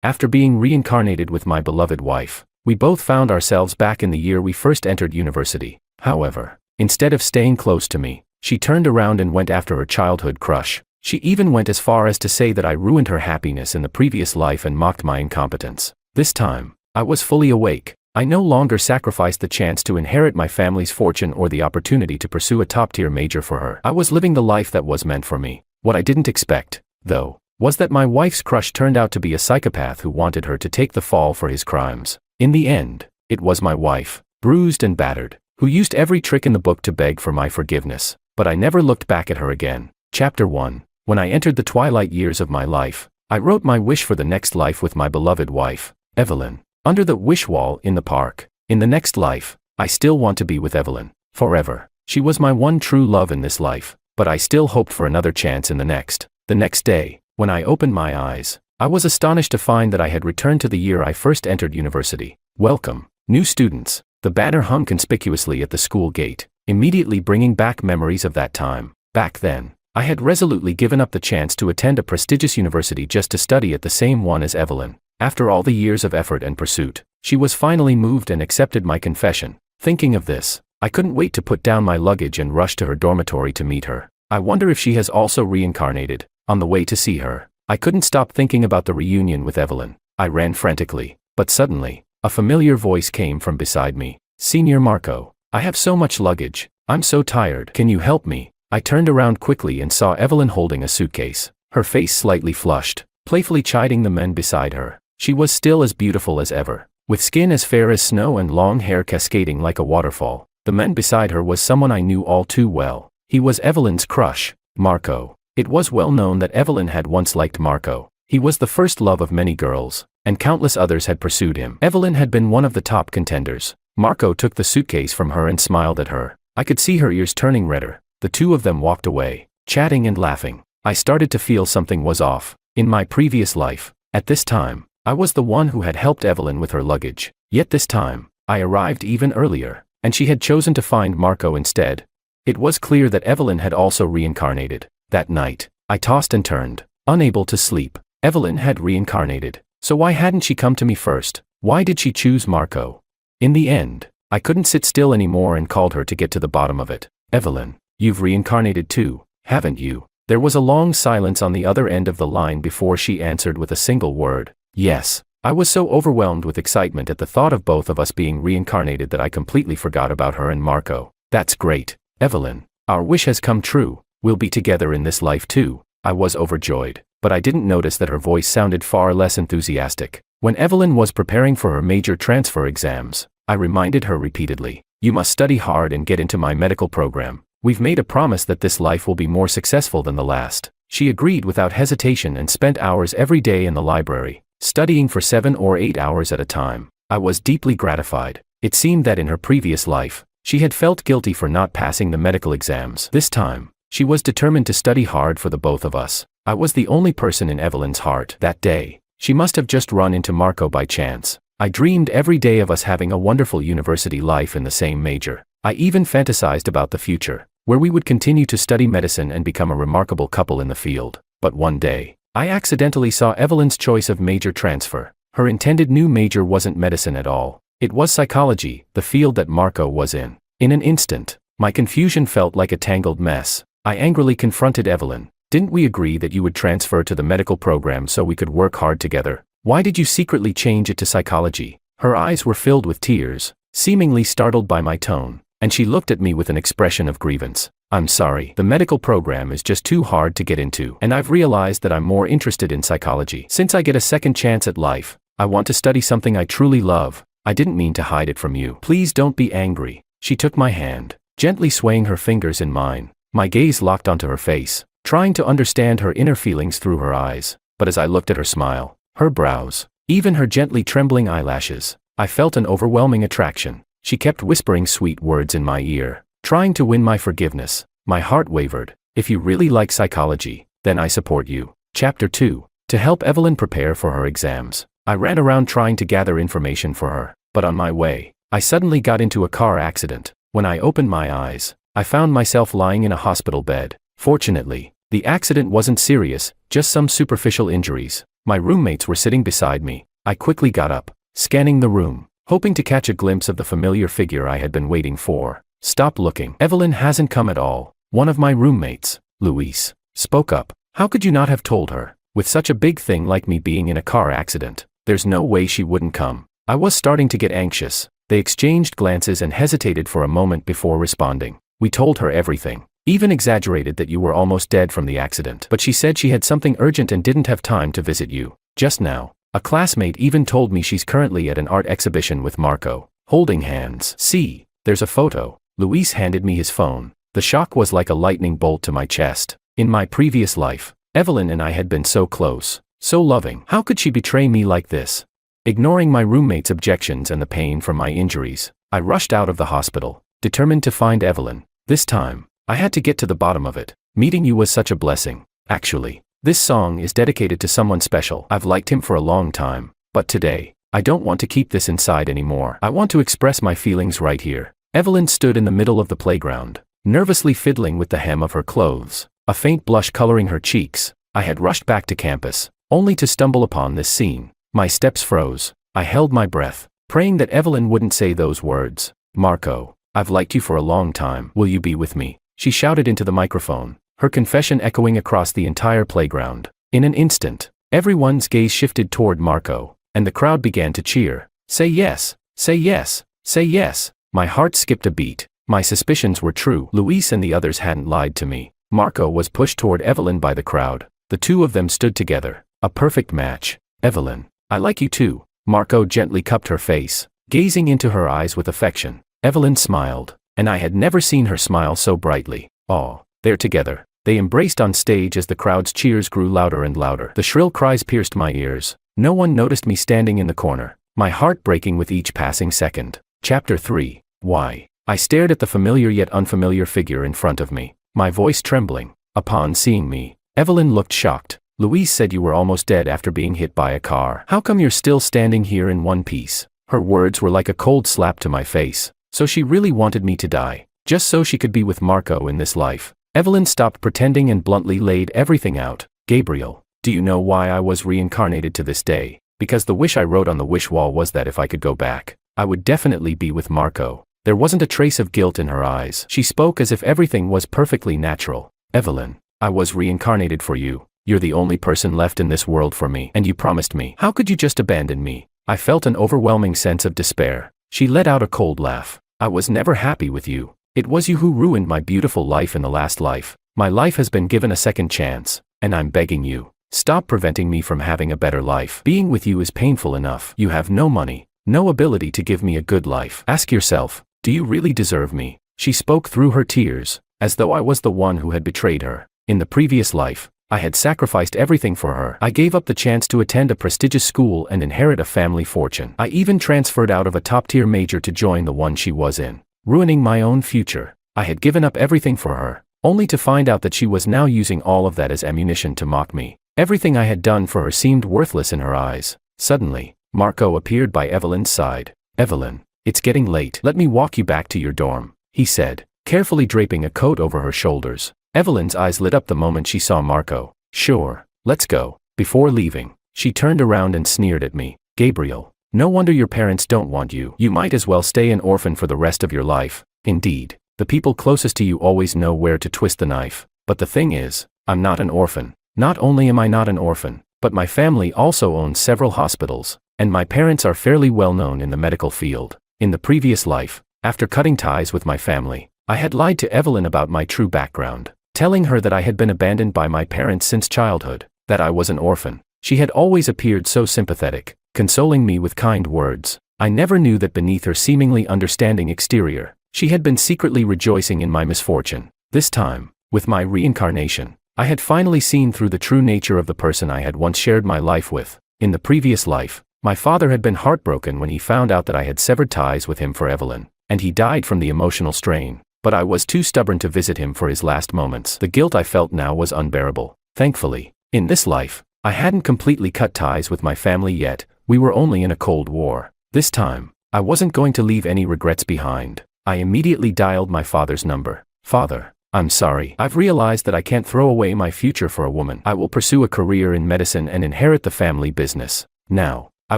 After being reincarnated with my beloved wife, we both found ourselves back in the year we first entered university. However, instead of staying close to me, she turned around and went after her childhood crush. She even went as far as to say that I ruined her happiness in the previous life and mocked my incompetence. This time, I was fully awake. I no longer sacrificed the chance to inherit my family's fortune or the opportunity to pursue a top-tier major for her. I was living the life that was meant for me. What I didn't expect, though, was that my wife's crush turned out to be a psychopath who wanted her to take the fall for his crimes. In the end, it was my wife, bruised and battered, who used every trick in the book to beg for my forgiveness, but I never looked back at her again. Chapter 1. When I entered the twilight years of my life, I wrote my wish for the next life with my beloved wife, Evelyn, under the wish wall in the park. In the next life, I still want to be with Evelyn, forever. She was my one true love in this life, but I still hoped for another chance in the next. The next day, when I opened my eyes, I was astonished to find that I had returned to the year I first entered university. Welcome, new students. The banner hung conspicuously at the school gate, immediately bringing back memories of that time. Back then, I had resolutely given up the chance to attend a prestigious university just to study at the same one as Evelyn. After all the years of effort and pursuit, she was finally moved and accepted my confession. Thinking of this, I couldn't wait to put down my luggage and rush to her dormitory to meet her. I wonder if she has also reincarnated. On the way to see her, I couldn't stop thinking about the reunion with Evelyn. I ran frantically, but suddenly, a familiar voice came from beside me. Senior Marco, I have so much luggage. I'm so tired. Can you help me? I turned around quickly and saw Evelyn holding a suitcase, her face slightly flushed, playfully chiding the men beside her. She was still as beautiful as ever, with skin as fair as snow and long hair cascading like a waterfall. The man beside her was someone I knew all too well. He was Evelyn's crush, Marco. It was well known that Evelyn had once liked Marco. He was the first love of many girls, and countless others had pursued him. Evelyn had been one of the top contenders. Marco took the suitcase from her and smiled at her. I could see her ears turning redder. The two of them walked away, chatting and laughing. I started to feel something was off. In my previous life, at this time, I was the one who had helped Evelyn with her luggage. Yet this time, I arrived even earlier, and she had chosen to find Marco instead. It was clear that Evelyn had also reincarnated. That night, I tossed and turned, unable to sleep. Evelyn had reincarnated. So why hadn't she come to me first? Why did she choose Marco? In the end, I couldn't sit still anymore and called her to get to the bottom of it. Evelyn, you've reincarnated too, haven't you? There was a long silence on the other end of the line before she answered with a single word. Yes. I was so overwhelmed with excitement at the thought of both of us being reincarnated that I completely forgot about her and Marco. That's great, Evelyn. Our wish has come true. We'll be together in this life too. I was overjoyed, but I didn't notice that her voice sounded far less enthusiastic. When Evelyn was preparing for her major transfer exams, I reminded her repeatedly, you must study hard and get into my medical program. We've made a promise that this life will be more successful than the last. She agreed without hesitation and spent hours every day in the library, studying for 7 or 8 hours at a time. I was deeply gratified. It seemed that in her previous life, she had felt guilty for not passing the medical exams. This time, she was determined to study hard for the both of us. I was the only person in Evelyn's heart. That day, she must have just run into Marco by chance. I dreamed every day of us having a wonderful university life in the same major. I even fantasized about the future, where we would continue to study medicine and become a remarkable couple in the field. But one day, I accidentally saw Evelyn's choice of major transfer. Her intended new major wasn't medicine at all. It was psychology, the field that Marco was in. In an instant, my confusion felt like a tangled mess. I angrily confronted Evelyn. Didn't we agree that you would transfer to the medical program so we could work hard together? Why did you secretly change it to psychology? Her eyes were filled with tears, seemingly startled by my tone, and she looked at me with an expression of grievance. I'm sorry, the medical program is just too hard to get into, and I've realized that I'm more interested in psychology. Since I get a second chance at life, I want to study something I truly love. I didn't mean to hide it from you. Please don't be angry. She took my hand, gently swaying her fingers in mine. My gaze locked onto her face, trying to understand her inner feelings through her eyes. But as I looked at her smile, her brows, even her gently trembling eyelashes, I felt an overwhelming attraction. She kept whispering sweet words in my ear, trying to win my forgiveness. My heart wavered. If you really like psychology, then I support you. Chapter 2. To help Evelyn prepare for her exams, I ran around trying to gather information for her. But on my way, I suddenly got into a car accident. When I opened my eyes, I found myself lying in a hospital bed. Fortunately, the accident wasn't serious, just some superficial injuries. My roommates were sitting beside me. I quickly got up, scanning the room, hoping to catch a glimpse of the familiar figure I had been waiting for. Stop looking. Evelyn hasn't come at all. One of my roommates, Luis, spoke up. How could you not have told her? With such a big thing like me being in a car accident, there's no way she wouldn't come. I was starting to get anxious. They exchanged glances and hesitated for a moment before responding. We told her everything. Even exaggerated that you were almost dead from the accident. But she said she had something urgent and didn't have time to visit you. Just now, a classmate even told me she's currently at an art exhibition with Marco, holding hands. See, there's a photo. Luis handed me his phone. The shock was like a lightning bolt to my chest. In my previous life, Evelyn and I had been so close, so loving. How could she betray me like this? Ignoring my roommate's objections and the pain from my injuries, I rushed out of the hospital, determined to find Evelyn. This time, I had to get to the bottom of it. Meeting you was such a blessing. Actually, this song is dedicated to someone special. I've liked him for a long time, but today, I don't want to keep this inside anymore. I want to express my feelings right here. Evelyn stood in the middle of the playground, nervously fiddling with the hem of her clothes, a faint blush coloring her cheeks. I had rushed back to campus, only to stumble upon this scene. My steps froze. I held my breath, praying that Evelyn wouldn't say those words. Marco, I've liked you for a long time. Will you be with me? She shouted into the microphone, her confession echoing across the entire playground. In an instant, everyone's gaze shifted toward Marco, and the crowd began to cheer. Say yes, say yes, say yes. My heart skipped a beat. My suspicions were true. Luis and the others hadn't lied to me. Marco was pushed toward Evelyn by the crowd. The two of them stood together, a perfect match. Evelyn, I like you too. Marco gently cupped her face, gazing into her eyes with affection. Evelyn smiled, and I had never seen her smile so brightly. Oh, they're together. They embraced on stage as the crowd's cheers grew louder and louder. The shrill cries pierced my ears. No one noticed me standing in the corner, my heart breaking with each passing second. Chapter 3. Why? I stared at the familiar yet unfamiliar figure in front of me, my voice trembling. Upon seeing me, Evelyn looked shocked. Luis said you were almost dead after being hit by a car. How come you're still standing here in one piece? Her words were like a cold slap to my face. So she really wanted me to die, just so she could be with Marco in this life. Evelyn stopped pretending and bluntly laid everything out. Gabriel, do you know why I was reincarnated to this day? Because the wish I wrote on the wish wall was that if I could go back, I would definitely be with Marco. There wasn't a trace of guilt in her eyes. She spoke as if everything was perfectly natural. Evelyn, I was reincarnated for you. You're the only person left in this world for me, and you promised me. How could you just abandon me? I felt an overwhelming sense of despair. She let out a cold laugh. I was never happy with you. It was you who ruined my beautiful life in the last life. My life has been given a second chance, and I'm begging you, stop preventing me from having a better life. Being with you is painful enough. You have no money, no ability to give me a good life. Ask yourself, do you really deserve me? She spoke through her tears, as though I was the one who had betrayed her. In the previous life, I had sacrificed everything for her. I gave up the chance to attend a prestigious school and inherit a family fortune. I even transferred out of a top-tier major to join the one she was in, ruining my own future. I had given up everything for her, only to find out that she was now using all of that as ammunition to mock me. Everything I had done for her seemed worthless in her eyes. Suddenly, Marco appeared by Evelyn's side. Evelyn, it's getting late. Let me walk you back to your dorm, he said, carefully draping a coat over her shoulders. Evelyn's eyes lit up the moment she saw Marco. Sure, let's go. Before leaving, she turned around and sneered at me. Gabriel, no wonder your parents don't want you. You might as well stay an orphan for the rest of your life. Indeed, the people closest to you always know where to twist the knife. But the thing is, I'm not an orphan. Not only am I not an orphan, but my family also owns several hospitals, and my parents are fairly well known in the medical field. In the previous life, after cutting ties with my family, I had lied to Evelyn about my true background, telling her that I had been abandoned by my parents since childhood, that I was an orphan. She had always appeared so sympathetic, consoling me with kind words. I never knew that beneath her seemingly understanding exterior, she had been secretly rejoicing in my misfortune. This time, with my reincarnation, I had finally seen through the true nature of the person I had once shared my life with. In the previous life, my father had been heartbroken when he found out that I had severed ties with him for Evelyn, and he died from the emotional strain. But I was too stubborn to visit him for his last moments. The guilt I felt now was unbearable. Thankfully, in this life, I hadn't completely cut ties with my family yet. We were only in a cold war. This time, I wasn't going to leave any regrets behind. I immediately dialed my father's number. Father, I'm sorry. I've realized that I can't throw away my future for a woman. I will pursue a career in medicine and inherit the family business. Now, I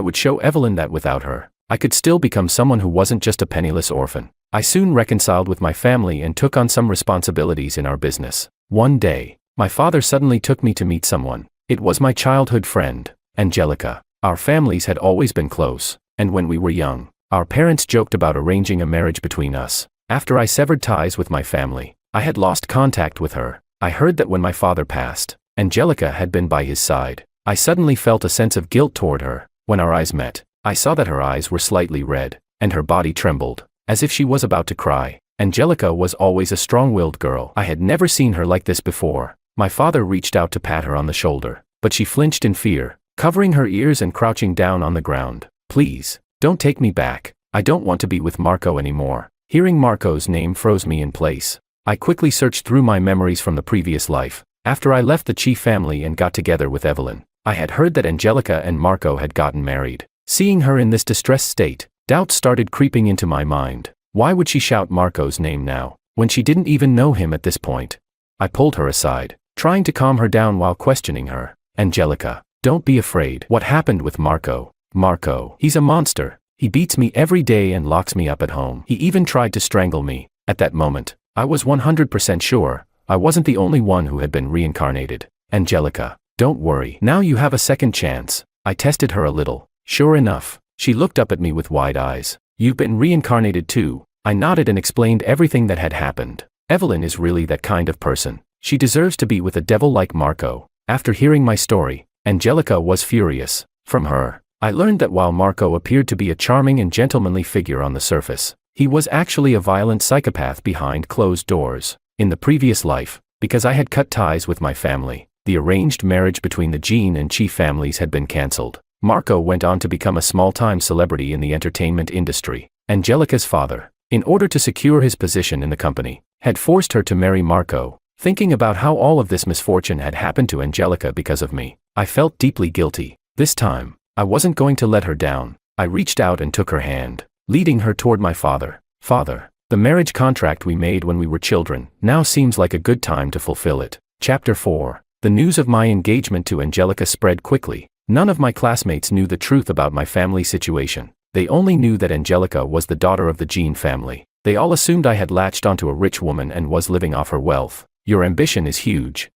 would show Evelyn that without her, I could still become someone who wasn't just a penniless orphan. I soon reconciled with my family and took on some responsibilities in our business. One day, my father suddenly took me to meet someone. It was my childhood friend, Angelica. Our families had always been close, and when we were young, our parents joked about arranging a marriage between us. After I severed ties with my family, I had lost contact with her. I heard that when my father passed, Angelica had been by his side. I suddenly felt a sense of guilt toward her. When our eyes met, I saw that her eyes were slightly red, and her body trembled, as if she was about to cry. Angelica was always a strong-willed girl. I had never seen her like this before. My father reached out to pat her on the shoulder, but she flinched in fear, covering her ears and crouching down on the ground. Please, don't take me back. I don't want to be with Marco anymore. Hearing Marco's name froze me in place. I quickly searched through my memories from the previous life. After I left the Chi family and got together with Evelyn, I had heard that Angelica and Marco had gotten married. Seeing her in this distressed state, doubts started creeping into my mind. Why would she shout Marco's name now, when she didn't even know him at this point? I pulled her aside, trying to calm her down while questioning her. Angelica, don't be afraid. What happened with Marco? Marco, he's a monster. He beats me every day and locks me up at home. He even tried to strangle me. At that moment, I was 100% sure I wasn't the only one who had been reincarnated. Angelica, don't worry. Now you have a second chance. I tested her a little. Sure enough, she looked up at me with wide eyes. You've been reincarnated too. I nodded and explained everything that had happened. Evelyn is really that kind of person. She deserves to be with a devil like Marco. After hearing my story, Angelica was furious. From her, I learned that while Marco appeared to be a charming and gentlemanly figure on the surface, he was actually a violent psychopath behind closed doors. In the previous life, because I had cut ties with my family, the arranged marriage between the Jean and Chi families had been cancelled. Marco went on to become a small-time celebrity in the entertainment industry. Angelica's father, in order to secure his position in the company, had forced her to marry Marco. Thinking about how all of this misfortune had happened to Angelica because of me, I felt deeply guilty. This time, I wasn't going to let her down. I reached out and took her hand, leading her toward my father. Father, the marriage contract we made when we were children now seems like a good time to fulfill it. Chapter 4. The news of my engagement to Angelica spread quickly. None of my classmates knew the truth about my family situation. They only knew that Angelica was the daughter of the Jean family. They all assumed I had latched onto a rich woman and was living off her wealth. Your ambition is huge.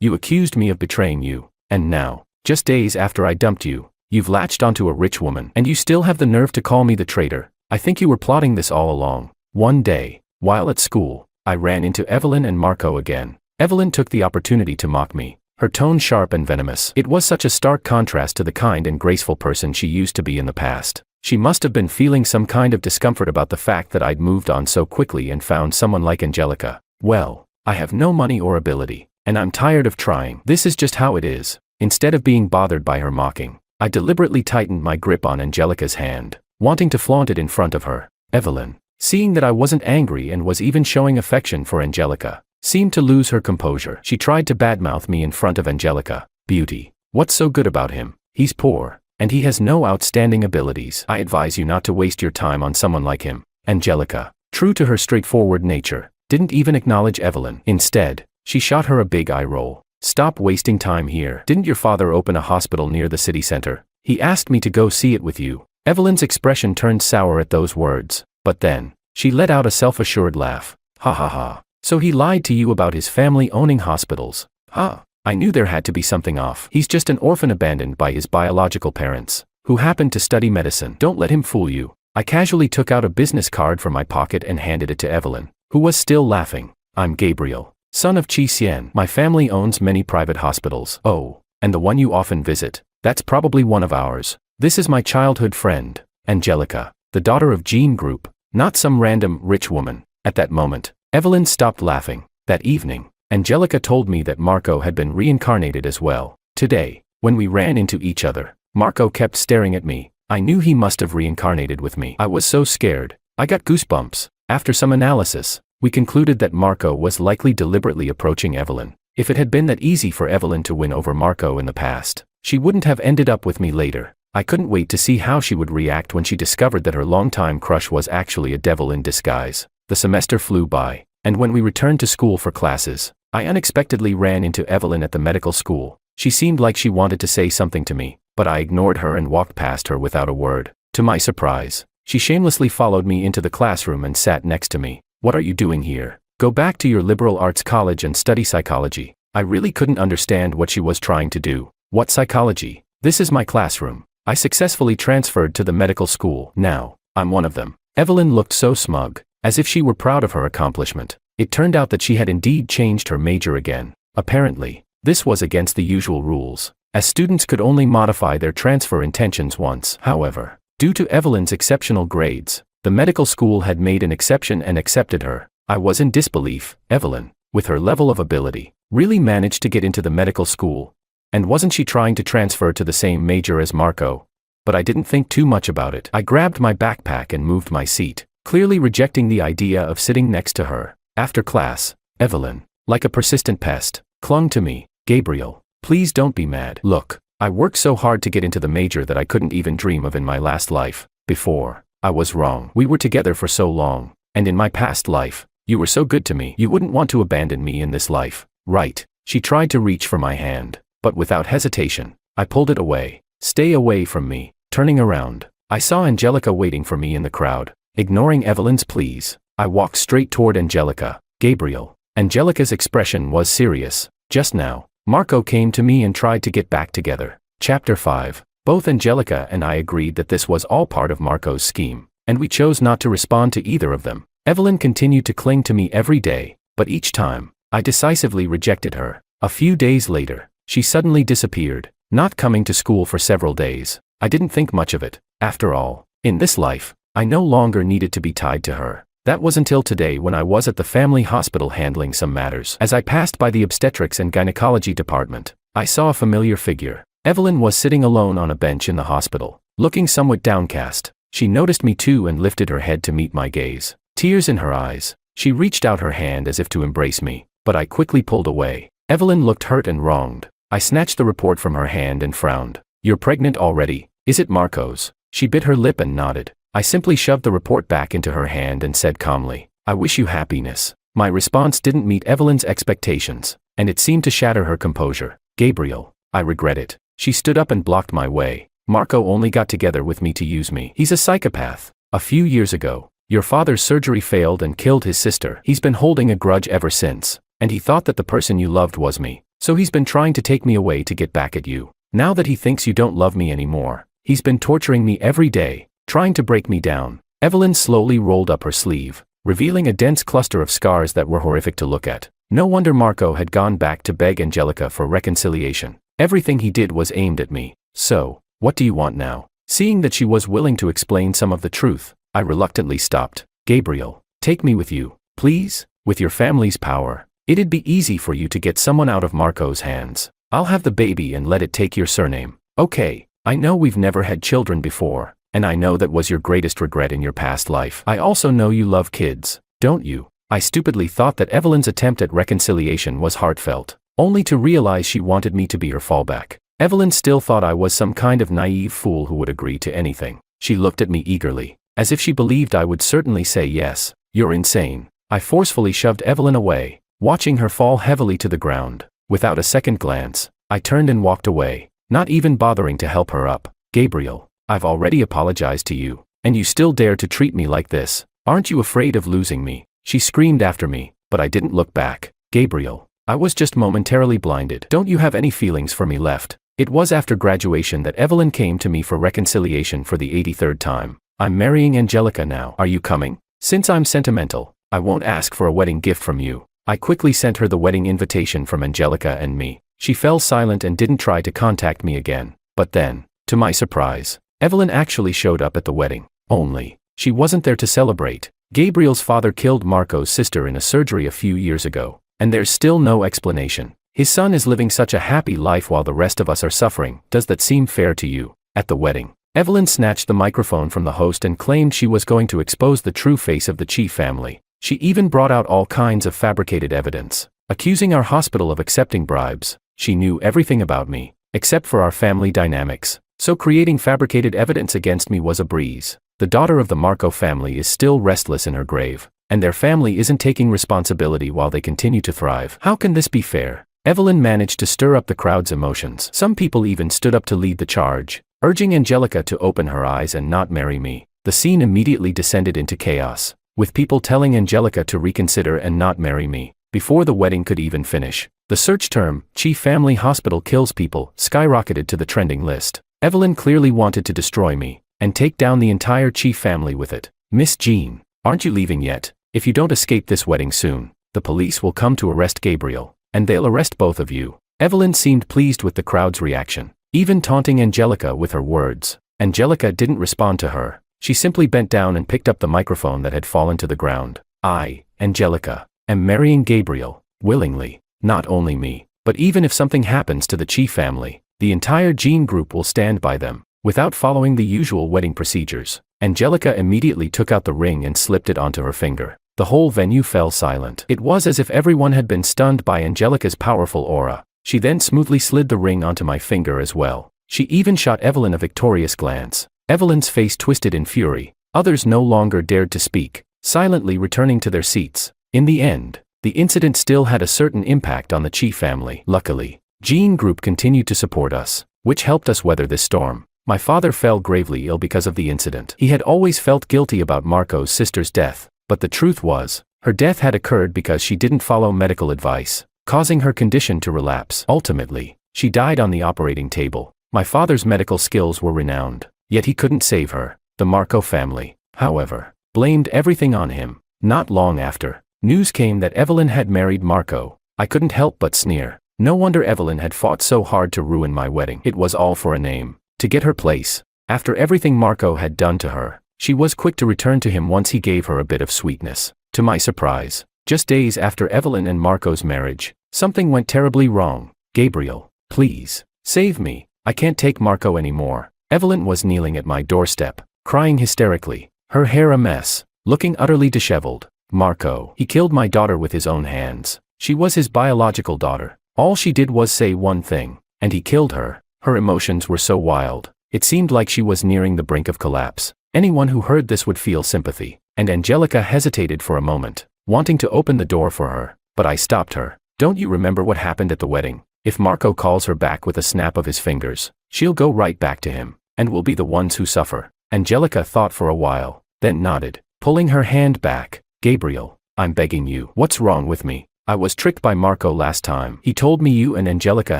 You accused me of betraying you, and now, just days after I dumped you, you've latched onto a rich woman, and you still have the nerve to call me the traitor. I think you were plotting this all along. One day, while at school, I ran into Evelyn and Marco again. Evelyn took the opportunity to mock me, her tone sharp and venomous. It was such a stark contrast to the kind and graceful person she used to be in the past. She must have been feeling some kind of discomfort about the fact that I'd moved on so quickly and found someone like Angelica. Well, I have no money or ability, and I'm tired of trying. This is just how it is. Instead of being bothered by her mocking, I deliberately tightened my grip on Angelica's hand, wanting to flaunt it in front of her. Evelyn, seeing that I wasn't angry and was even showing affection for Angelica, seemed to lose her composure. She tried to badmouth me in front of Angelica. Beauty, what's so good about him? He's poor, and he has no outstanding abilities. I advise you not to waste your time on someone like him. Angelica, true to her straightforward nature, didn't even acknowledge Evelyn. Instead, she shot her a big eye roll. Stop wasting time here. Didn't your father open a hospital near the city center? He asked me to go see it with you. Evelyn's expression turned sour at those words, but then, she let out a self-assured laugh. Ha ha ha. So he lied to you about his family owning hospitals. I knew there had to be something off. He's just an orphan abandoned by his biological parents, who happened to study medicine. Don't let him fool you. I casually took out a business card from my pocket and handed it to Evelyn, who was still laughing. I'm Gabriel, son of Chi Xian. My family owns many private hospitals. Oh, and the one you often visit, that's probably one of ours. This is my childhood friend, Angelica, the daughter of Jean Group, not some random rich woman. At that moment, Evelyn stopped laughing. That evening, Angelica told me that Marco had been reincarnated as well. Today, when we ran into each other, Marco kept staring at me. I knew he must have reincarnated with me. I was so scared. I got goosebumps. After some analysis, we concluded that Marco was likely deliberately approaching Evelyn. If it had been that easy for Evelyn to win over Marco in the past, she wouldn't have ended up with me later. I couldn't wait to see how she would react when she discovered that her longtime crush was actually a devil in disguise. The semester flew by, And when we returned to school for classes, I unexpectedly ran into Evelyn at the medical school. She seemed like she wanted to say something to me, but I ignored her and walked past her without a word. To my surprise, she shamelessly followed me into the classroom and sat next to me. "What are you doing here? Go back to your liberal arts college and study psychology." I really couldn't understand what she was trying to do. "What psychology? This is my classroom. I successfully transferred to the medical school. Now, I'm one of them." Evelyn looked so smug, as if she were proud of her accomplishment. It turned out that she had indeed changed her major again. Apparently, this was against the usual rules, as students could only modify their transfer intentions once. However, due to Evelyn's exceptional grades, the medical school had made an exception and accepted her. I was in disbelief. Evelyn, with her level of ability, really managed to get into the medical school. And wasn't she trying to transfer to the same major as Marco? But I didn't think too much about it. I grabbed my backpack and moved my seat, clearly rejecting the idea of sitting next to her. After class, Evelyn, like a persistent pest, clung to me. "Gabriel, please don't be mad. Look, I worked so hard to get into the major that I couldn't even dream of in my last life. Before, I was wrong. We were together for so long, and in my past life, you were so good to me. You wouldn't want to abandon me in this life, right?" She tried to reach for my hand, but without hesitation, I pulled it away. "Stay away from me." Turning around, I saw Angelica waiting for me in the crowd. Ignoring Evelyn's pleas, I walked straight toward Angelica. "Gabriel." Angelica's expression was serious. "Just now, Marco came to me and tried to get back together." Chapter 5. Both Angelica and I agreed that this was all part of Marco's scheme, and we chose not to respond to either of them. Evelyn continued to cling to me every day, but each time, I decisively rejected her. A few days later, she suddenly disappeared, not coming to school for several days. I didn't think much of it. After all, in this life, I no longer needed to be tied to her. That was until today when I was at the family hospital handling some matters. As I passed by the obstetrics and gynecology department, I saw a familiar figure. Evelyn was sitting alone on a bench in the hospital, looking somewhat downcast. She noticed me too and lifted her head to meet my gaze. Tears in her eyes, she reached out her hand as if to embrace me, but I quickly pulled away. Evelyn looked hurt and wronged. I snatched the report from her hand and frowned. "You're pregnant already? Is it Marco's?" She bit her lip and nodded. I simply shoved the report back into her hand and said calmly, "I wish you happiness." My response didn't meet Evelyn's expectations, and it seemed to shatter her composure. "Gabriel, I regret it." She stood up and blocked my way. "Marco only got together with me to use me. He's a psychopath. A few years ago, your father's surgery failed and killed his sister. He's been holding a grudge ever since, and he thought that the person you loved was me. So he's been trying to take me away to get back at you. Now that he thinks you don't love me anymore, he's been torturing me every day, trying to break me down." Evelyn slowly rolled up her sleeve, revealing a dense cluster of scars that were horrific to look at. No wonder Marco had gone back to beg Angelica for reconciliation. Everything he did was aimed at me. "So, what do you want now?" Seeing that she was willing to explain some of the truth, I reluctantly stopped. "Gabriel, take me with you, please. With your family's power, it'd be easy for you to get someone out of Marco's hands. I'll have the baby and let it take your surname." "Okay, I know we've never had children before, and I know that was your greatest regret in your past life. I also know you love kids, don't you?" I stupidly thought that Evelyn's attempt at reconciliation was heartfelt, only to realize she wanted me to be her fallback. Evelyn still thought I was some kind of naive fool who would agree to anything. She looked at me eagerly, as if she believed I would certainly say yes. "You're insane." I forcefully shoved Evelyn away, watching her fall heavily to the ground. Without a second glance, I turned and walked away, not even bothering to help her up. "Gabriel, I've already apologized to you, and you still dare to treat me like this. Aren't you afraid of losing me?" She screamed after me, but I didn't look back. "Gabriel, I was just momentarily blinded. Don't you have any feelings for me left?" It was after graduation that Evelyn came to me for reconciliation for the 83rd time. "I'm marrying Angelica now. Are you coming? Since I'm sentimental, I won't ask for a wedding gift from you." I quickly sent her the wedding invitation from Angelica and me. She fell silent and didn't try to contact me again. But then, to my surprise, Evelyn actually showed up at the wedding. Only, she wasn't there to celebrate. Gabriel's father killed Marco's sister in a surgery a few years ago, and there's still no explanation. His son is living such a happy life while the rest of us are suffering. Does that seem fair to you? At the wedding, Evelyn snatched the microphone from the host and claimed she was going to expose the true face of the Chief family. She even brought out all kinds of fabricated evidence, accusing our hospital of accepting bribes. She knew everything about me, except for our family dynamics, so creating fabricated evidence against me was a breeze. The daughter of the Marco family is still restless in her grave. and their family isn't taking responsibility while they continue to thrive. How can this be fair? Evelyn managed to stir up the crowd's emotions. Some people even stood up to lead the charge, urging Angelica to open her eyes and not marry me. The scene immediately descended into chaos, with people telling Angelica to reconsider and not marry me, before the wedding could even finish. The search term, "Chief Family Hospital Kills People," skyrocketed to the trending list. Evelyn clearly wanted to destroy me, and take down the entire Chief family with it. "Miss Jean, aren't you leaving yet? If you don't escape this wedding soon, the police will come to arrest Gabriel, and they'll arrest both of you." Evelyn seemed pleased with the crowd's reaction, even taunting Angelica with her words. Angelica didn't respond to her. She simply bent down and picked up the microphone that had fallen to the ground. "I, Angelica, am marrying Gabriel, willingly. Not only me, but even if something happens to the Chief family, the entire Jean group will stand by them." Without following the usual wedding procedures, Angelica immediately took out the ring and slipped it onto her finger. The whole venue fell silent. It was as if everyone had been stunned by Angelica's powerful aura. She then smoothly slid the ring onto my finger as well. She even shot Evelyn a victorious glance. Evelyn's face twisted in fury. Others no longer dared to speak, silently returning to their seats. In the end, the incident still had a certain impact on the Chief family. Luckily, Jean Group continued to support us, which helped us weather this storm. My father fell gravely ill because of the incident. He had always felt guilty about Marco's sister's death, but the truth was, her death had occurred because she didn't follow medical advice, causing her condition to relapse. Ultimately, she died on the operating table. My father's medical skills were renowned, yet he couldn't save her. The Marco family, however, blamed everything on him. Not long after, news came that Evelyn had married Marco. I couldn't help but sneer. No wonder Evelyn had fought so hard to ruin my wedding. It was all for a name, to get her place. After everything Marco had done to her, she was quick to return to him once he gave her a bit of sweetness. To my surprise, just days after Evelyn and Marco's marriage, something went terribly wrong. "Gabriel, please, save me. I can't take Marco anymore." Evelyn was kneeling at my doorstep, crying hysterically, her hair a mess, looking utterly disheveled. "Marco, he killed my daughter with his own hands. She was his biological daughter. All she did was say one thing, and he killed her." Her emotions were so wild, it seemed like she was nearing the brink of collapse. Anyone who heard this would feel sympathy, and Angelica hesitated for a moment, wanting to open the door for her, but I stopped her. "Don't you remember what happened at the wedding? If Marco calls her back with a snap of his fingers, she'll go right back to him, and we'll be the ones who suffer." Angelica thought for a while, then nodded, pulling her hand back. "Gabriel, I'm begging you. What's wrong with me? I was tricked by Marco last time. He told me you and Angelica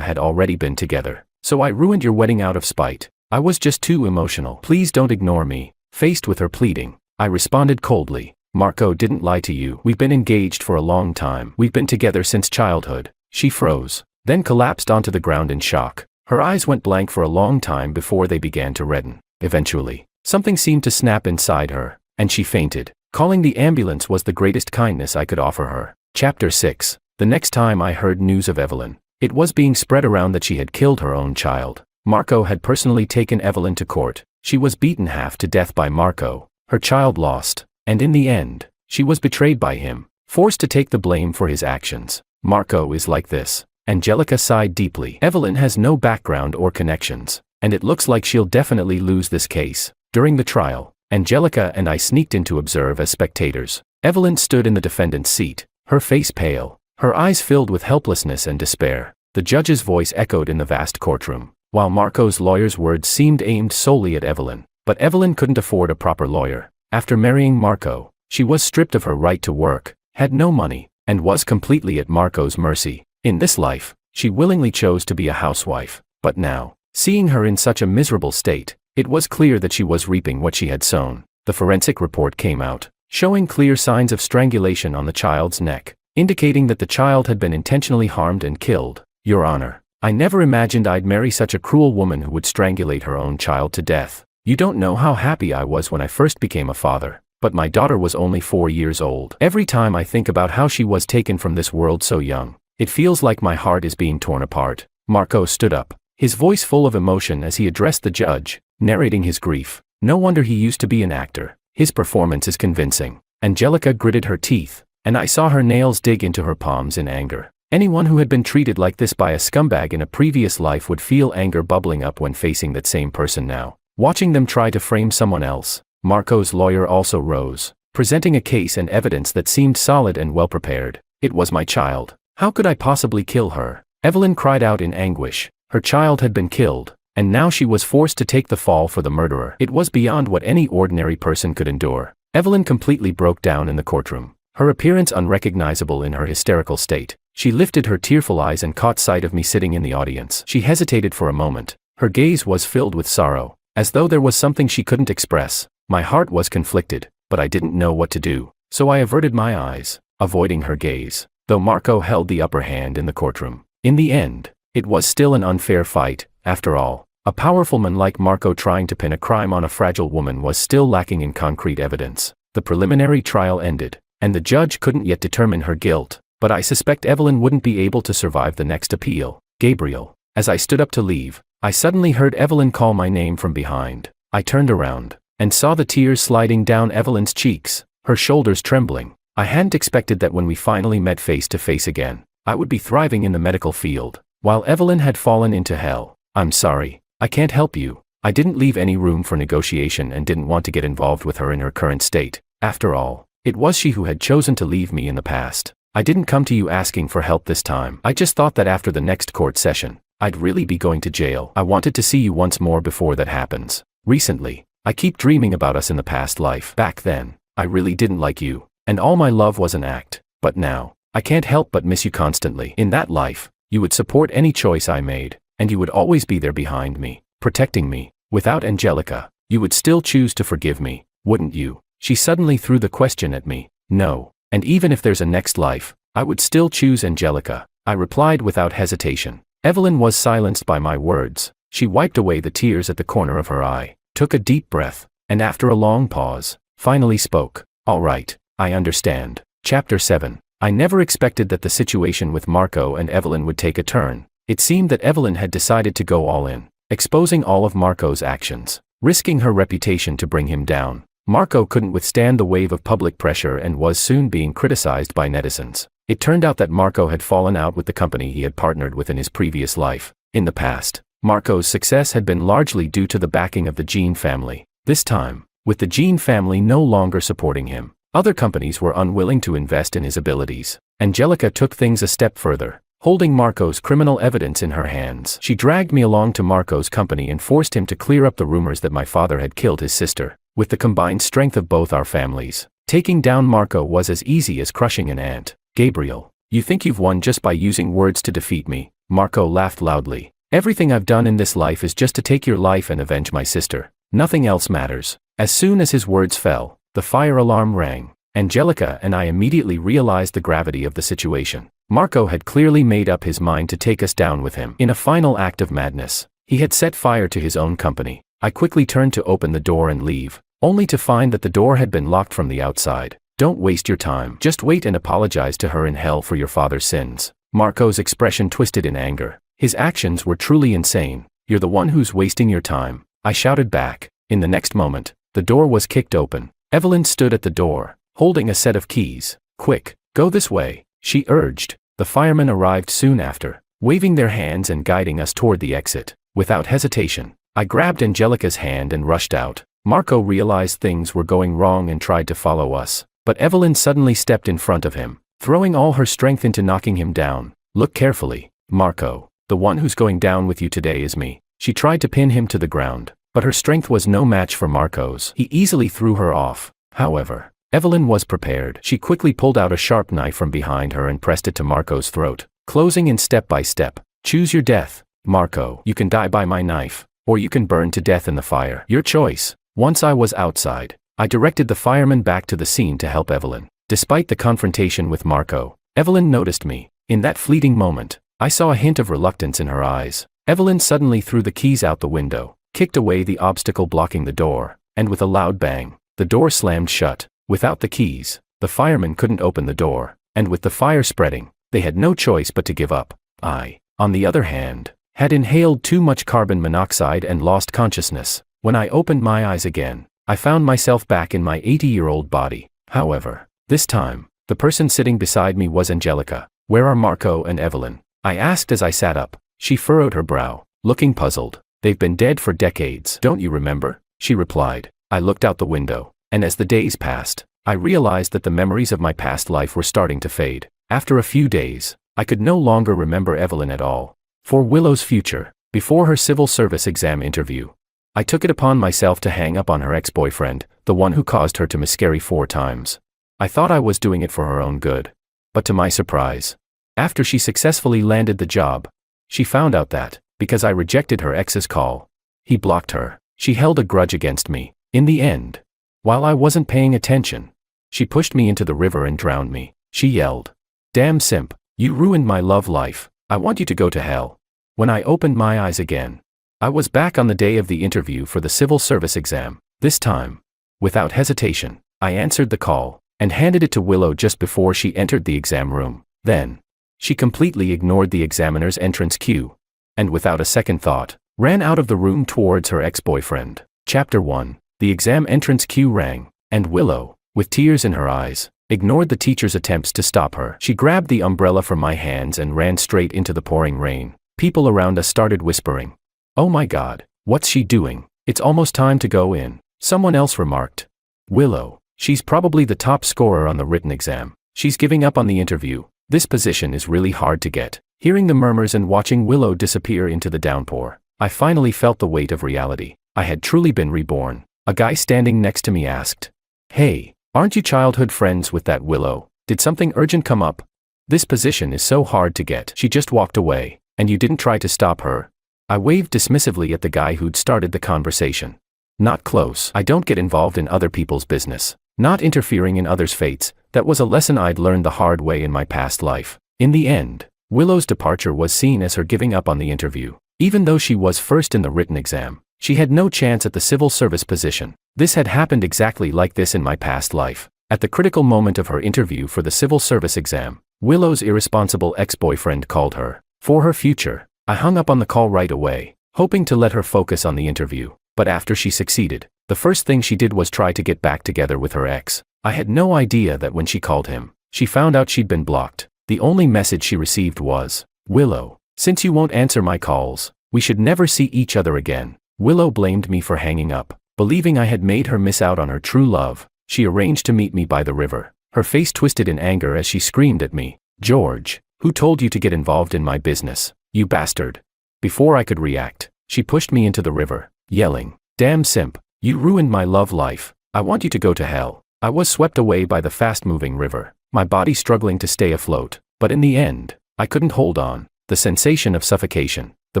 had already been together, so I ruined your wedding out of spite. I was just too emotional. Please don't ignore me." Faced with her pleading, I responded coldly, "Marco didn't lie to you. We've been engaged for a long time. We've been together since childhood." She froze, then collapsed onto the ground in shock. Her eyes went blank for a long time before they began to redden. Eventually, something seemed to snap inside her, and she fainted. Calling the ambulance was the greatest kindness I could offer her. Chapter 6. The next time I heard news of Evelyn, it was being spread around that she had killed her own child. Marco had personally taken Evelyn to court. She was beaten half to death by Marco, her child lost, and in the end, she was betrayed by him, forced to take the blame for his actions. Marco is like this. Angelica sighed deeply. Evelyn has no background or connections, and it looks like she'll definitely lose this case. During the trial, Angelica and I sneaked in to observe as spectators. Evelyn stood in the defendant's seat, her face pale, her eyes filled with helplessness and despair. The judge's voice echoed in the vast courtroom, while Marco's lawyer's words seemed aimed solely at Evelyn. But Evelyn couldn't afford a proper lawyer. After marrying Marco, she was stripped of her right to work, had no money, and was completely at Marco's mercy. In this life, she willingly chose to be a housewife. But now, seeing her in such a miserable state, it was clear that she was reaping what she had sown. The forensic report came out, showing clear signs of strangulation on the child's neck, indicating that the child had been intentionally harmed and killed. "Your Honor, I never imagined I'd marry such a cruel woman who would strangulate her own child to death. You don't know how happy I was when I first became a father, but my daughter was only 4 years old. Every time I think about how she was taken from this world so young, it feels like my heart is being torn apart." Marco stood up, his voice full of emotion as he addressed the judge, narrating his grief. No wonder he used to be an actor. His performance is convincing. Angelica gritted her teeth, and I saw her nails dig into her palms in anger. Anyone who had been treated like this by a scumbag in a previous life would feel anger bubbling up when facing that same person now, watching them try to frame someone else. Marco's lawyer also rose, presenting a case and evidence that seemed solid and well prepared. It was my child. How could I possibly kill her? Evelyn cried out in anguish. Her child had been killed, and now she was forced to take the fall for the murderer. It was beyond what any ordinary person could endure. Evelyn completely broke down in the courtroom, her appearance unrecognizable in her hysterical state. She lifted her tearful eyes and caught sight of me sitting in the audience. She hesitated for a moment. Her gaze was filled with sorrow, as though there was something she couldn't express. My heart was conflicted, but I didn't know what to do, so I averted my eyes, avoiding her gaze. Though Marco held the upper hand in the courtroom, in the end, it was still an unfair fight. After all, a powerful man like Marco trying to pin a crime on a fragile woman was still lacking in concrete evidence. The preliminary trial ended, and the judge couldn't yet determine her guilt, but I suspect Evelyn wouldn't be able to survive the next appeal. Gabriel. As I stood up to leave, I suddenly heard Evelyn call my name from behind. I turned around, and saw the tears sliding down Evelyn's cheeks, her shoulders trembling. I hadn't expected that when we finally met face to face again, I would be thriving in the medical field, while Evelyn had fallen into hell. I'm sorry, I can't help you. I didn't leave any room for negotiation and didn't want to get involved with her in her current state. After all, it was she who had chosen to leave me in the past. I didn't come to you asking for help this time. I just thought that after the next court session, I'd really be going to jail. I wanted to see you once more before that happens. Recently, I keep dreaming about us in the past life. Back then, I really didn't like you, and all my love was an act. But now, I can't help but miss you constantly. In that life, you would support any choice I made, and you would always be there behind me, protecting me. Without Angelica, you would still choose to forgive me, wouldn't you? She suddenly threw the question at me. No, and even if there's a next life, I would still choose Angelica, I replied without hesitation. Evelyn was silenced by my words. She wiped away the tears at the corner of her eye, took a deep breath, and after a long pause, finally spoke. All right, I understand. Chapter 7. I never expected that the situation with Marco and Evelyn would take a turn. It seemed that Evelyn had decided to go all in, exposing all of Marco's actions, risking her reputation to bring him down. Marco couldn't withstand the wave of public pressure and was soon being criticized by netizens. It turned out that Marco had fallen out with the company he had partnered with in his previous life. In the past, Marco's success had been largely due to the backing of the Jean family. This time, with the Jean family no longer supporting him, other companies were unwilling to invest in his abilities. Angelica took things a step further, holding Marco's criminal evidence in her hands. She dragged me along to Marco's company and forced him to clear up the rumors that my father had killed his sister. With the combined strength of both our families, taking down Marco was as easy as crushing an ant. Gabriel, you think you've won just by using words to defeat me? Marco laughed loudly. Everything I've done in this life is just to take your life and avenge my sister. Nothing else matters. As soon as his words fell, the fire alarm rang. Angelica and I immediately realized the gravity of the situation. Marco had clearly made up his mind to take us down with him. In a final act of madness, he had set fire to his own company. I quickly turned to open the door and leave, only to find that the door had been locked from the outside. Don't waste your time. Just wait and apologize to her in hell for your father's sins. Marco's expression twisted in anger. His actions were truly insane. You're the one who's wasting your time, I shouted back. In the next moment, the door was kicked open. Evelyn stood at the door, holding a set of keys. Quick, go this way, she urged. The firemen arrived soon after, waving their hands and guiding us toward the exit. Without hesitation, I grabbed Angelica's hand and rushed out. Marco realized things were going wrong and tried to follow us. But Evelyn suddenly stepped in front of him, throwing all her strength into knocking him down. Look carefully, Marco. The one who's going down with you today is me. She tried to pin him to the ground, but her strength was no match for Marco's. He easily threw her off. However, Evelyn was prepared. She quickly pulled out a sharp knife from behind her and pressed it to Marco's throat, closing in step by step. Choose your death, Marco. You can die by my knife, or you can burn to death in the fire. Your choice. Once I was outside, I directed the firemen back to the scene to help Evelyn. Despite the confrontation with Marco, Evelyn noticed me. In that fleeting moment, I saw a hint of reluctance in her eyes. Evelyn suddenly threw the keys out the window, kicked away the obstacle blocking the door, and with a loud bang, the door slammed shut. Without the keys, the firemen couldn't open the door, and with the fire spreading, they had no choice but to give up. I, on the other hand, had inhaled too much carbon monoxide and lost consciousness. When I opened my eyes again, I found myself back in my 80-year-old body. However, this time, the person sitting beside me was Angelica. Where are Marco and Evelyn? I asked as I sat up. She furrowed her brow, looking puzzled. They've been dead for decades. Don't you remember? She replied. I looked out the window, and as the days passed, I realized that the memories of my past life were starting to fade. After a few days, I could no longer remember Evelyn at all. For Willow's future, before her civil service exam interview, I took it upon myself to hang up on her ex-boyfriend, the one who caused her to miscarry 4 times. I thought I was doing it for her own good. But to my surprise, after she successfully landed the job, she found out that, because I rejected her ex's call, he blocked her. She held a grudge against me. In the end, while I wasn't paying attention, she pushed me into the river and drowned me. She yelled, "Damn simp, you ruined my love life. I want you to go to hell." When I opened my eyes again, I was back on the day of the interview for the civil service exam. This time, without hesitation, I answered the call and handed it to Willow just before she entered the exam room. Then, she completely ignored the examiner's entrance cue, and without a second thought, ran out of the room towards her ex-boyfriend. Chapter 1. The exam entrance cue rang, and Willow, with tears in her eyes, ignored the teacher's attempts to stop her. She grabbed the umbrella from my hands and ran straight into the pouring rain. People around us started whispering, "Oh my God, what's she doing? It's almost time to go in." Someone else remarked, "Willow, she's probably the top scorer on the written exam. She's giving up on the interview. This position is really hard to get." Hearing the murmurs and watching Willow disappear into the downpour, I finally felt the weight of reality. I had truly been reborn. A guy standing next to me asked, "Hey, aren't you childhood friends with that Willow? Did something urgent come up? This position is so hard to get. She just walked away, and you didn't try to stop her." I waved dismissively at the guy who'd started the conversation. "Not close. I don't get involved in other people's business. Not interfering in others' fates." That was a lesson I'd learned the hard way in my past life. In the end, Willow's departure was seen as her giving up on the interview. Even though she was first in the written exam, she had no chance at the civil service position. This had happened exactly like this in my past life. At the critical moment of her interview for the civil service exam, Willow's irresponsible ex-boyfriend called her. For her future, I hung up on the call right away, hoping to let her focus on the interview. But after she succeeded, the first thing she did was try to get back together with her ex. I had no idea that when she called him, she found out she'd been blocked. The only message she received was, "Willow, since you won't answer my calls, we should never see each other again." Willow blamed me for hanging up. Believing I had made her miss out on her true love, she arranged to meet me by the river. Her face twisted in anger as she screamed at me, "George, who told you to get involved in my business, you bastard?" Before I could react, she pushed me into the river, yelling, "Damn simp, you ruined my love life. I want you to go to hell." I was swept away by the fast-moving river, my body struggling to stay afloat. But in the end, I couldn't hold on. The sensation of suffocation, the